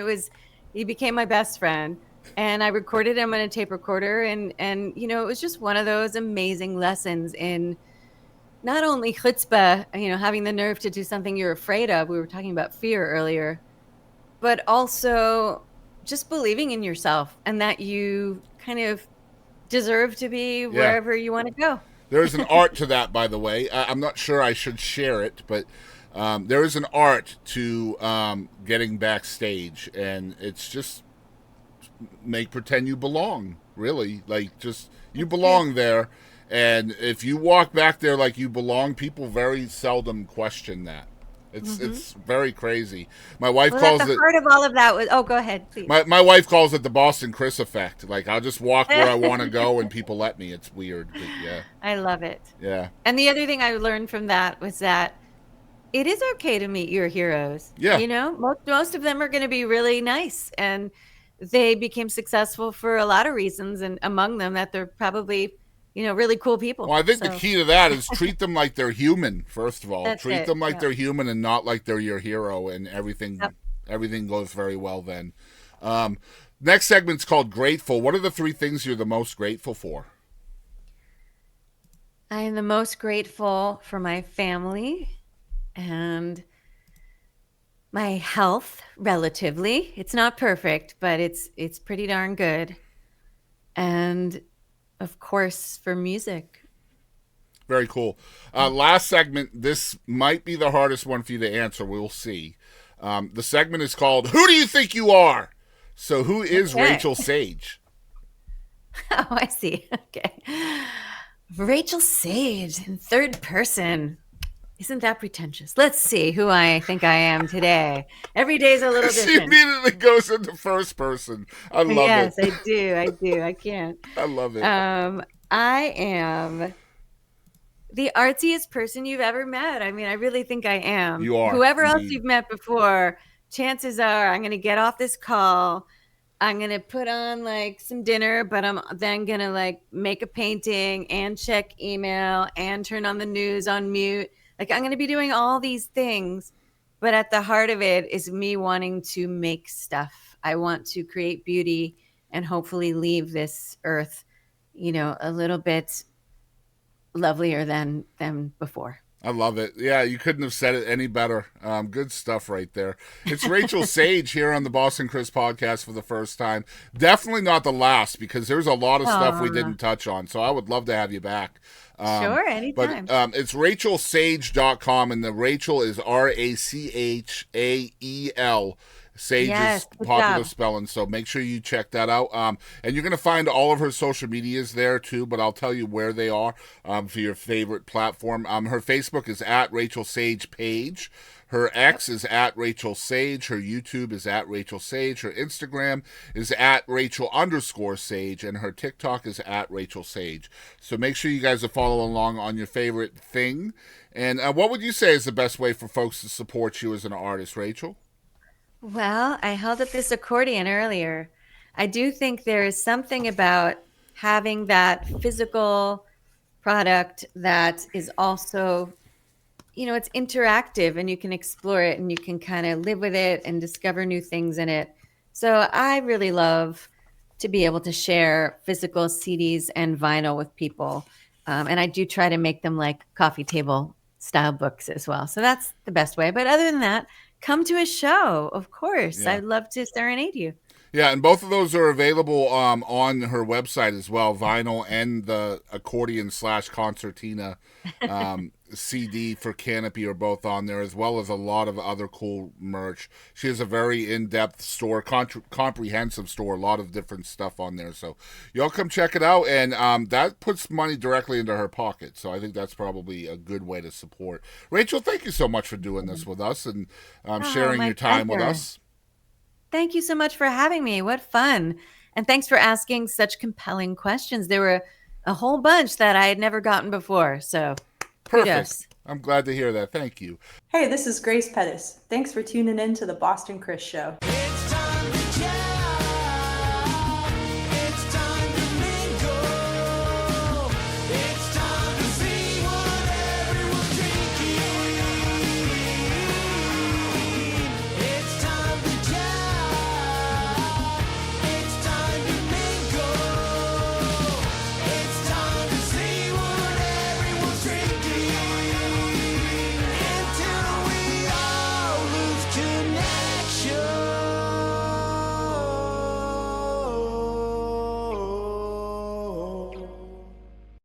he became my best friend. And I recorded him on a tape recorder. And it was just one of those amazing lessons in not only chutzpah, having the nerve to do something you're afraid of. We were talking about fear earlier, but also just believing in yourself and that you kind of deserve to be wherever you want to go. There's an art to that, by the way. I'm not sure I should share it, but there is an art to getting backstage, and it's just pretend you belong, really. Like, just, you belong there. And if you walk back there like you belong, people very seldom question that. It's very crazy. My wife calls at the it. heart of all of that was. Oh, go ahead, please. My wife calls it the Boston Chris effect. Like, I'll just walk where I want to go, and people let me. It's weird, but yeah. I love it. Yeah. And the other thing I learned from that was that it is okay to meet your heroes. Yeah. Most of them are going to be really nice, and they became successful for a lot of reasons, and among them that they're probably really cool people. Well, I think the key to that is treat them like they're human, first of all. That's Treat it, them like yeah. they're human and not like they're your hero, and everything Yep. everything goes very well then. Next segment's called Grateful. What are the 3 things you're the most grateful for? I am the most grateful for my family and my health, relatively. It's not perfect, but it's pretty darn good. And of course, for music. Very cool. Last segment, this might be the hardest one for you to answer. We'll see. The segment is called Who Do You Think You Are? So who is Okay. Rachael Sage? Oh, I see. Okay. Rachel Sage in third person. Isn't that pretentious? Let's see who I think I am today. Every day's a little She different. immediately goes into first person. I love Yes, it. I do. I do. I can't. I love it. I am the artsiest person you've ever met. I mean, I really think I am. You are, Whoever else indeed. you've met before, chances are I'm going to get off this call. I'm going to put on like some dinner, but I'm then going to like make a painting and check email and turn on the news on mute. Like I'm going to be doing all these things, but at the heart of it is me wanting to make stuff. I want to create beauty and hopefully leave this earth, a little bit lovelier than before. I love it. Yeah, you couldn't have said it any better. Good stuff right there. It's Rachael Sage here on the Boston Chris podcast for the first time. Definitely not the last, because there's a lot of stuff we didn't touch on. So I would love to have you back. Sure, anytime. But it's rachelsage.com, and the Rachel is Rachael. Sage Yes, is good popular job. spelling, so make sure you check that out. And you're going to find all of her social medias there too, but I'll tell you where they are for your favorite platform. Her Facebook is at Rachael Sage Page. Her X is at Rachael Sage. Her YouTube is at Rachael Sage. Her Instagram is at Rachel_Sage. And her TikTok is at Rachael Sage. So make sure you guys are following along on your favorite thing. And what would you say is the best way for folks to support you as an artist, Rachel? Well, I held up this accordion earlier. I do think there is something about having that physical product that is also, it's interactive and you can explore it and you can kind of live with it and discover new things in it. So I really love to be able to share physical CDs and vinyl with people. And I do try to make them like coffee table style books as well. So that's the best way. But other than that, come to a show, of course. Yeah. I'd love to serenade you. Yeah, and both of those are available on her website as well. Vinyl and the accordion/concertina CD for Canopy are both on there, as well as a lot of other cool merch. She has a very in-depth store, comprehensive store, a lot of different stuff on there. So y'all come check it out, and that puts money directly into her pocket. So I think that's probably a good way to support. Rachel, thank you so much for doing this with us and sharing my your time with pleasure. us. Thank you so much for having me. What fun. And thanks for asking such compelling questions. There were a whole bunch that I had never gotten before. So Perfect. kudos. I'm glad to hear that. Thank you. Hey, this is Grace Pettis. Thanks for tuning in to the Boston Chris Show.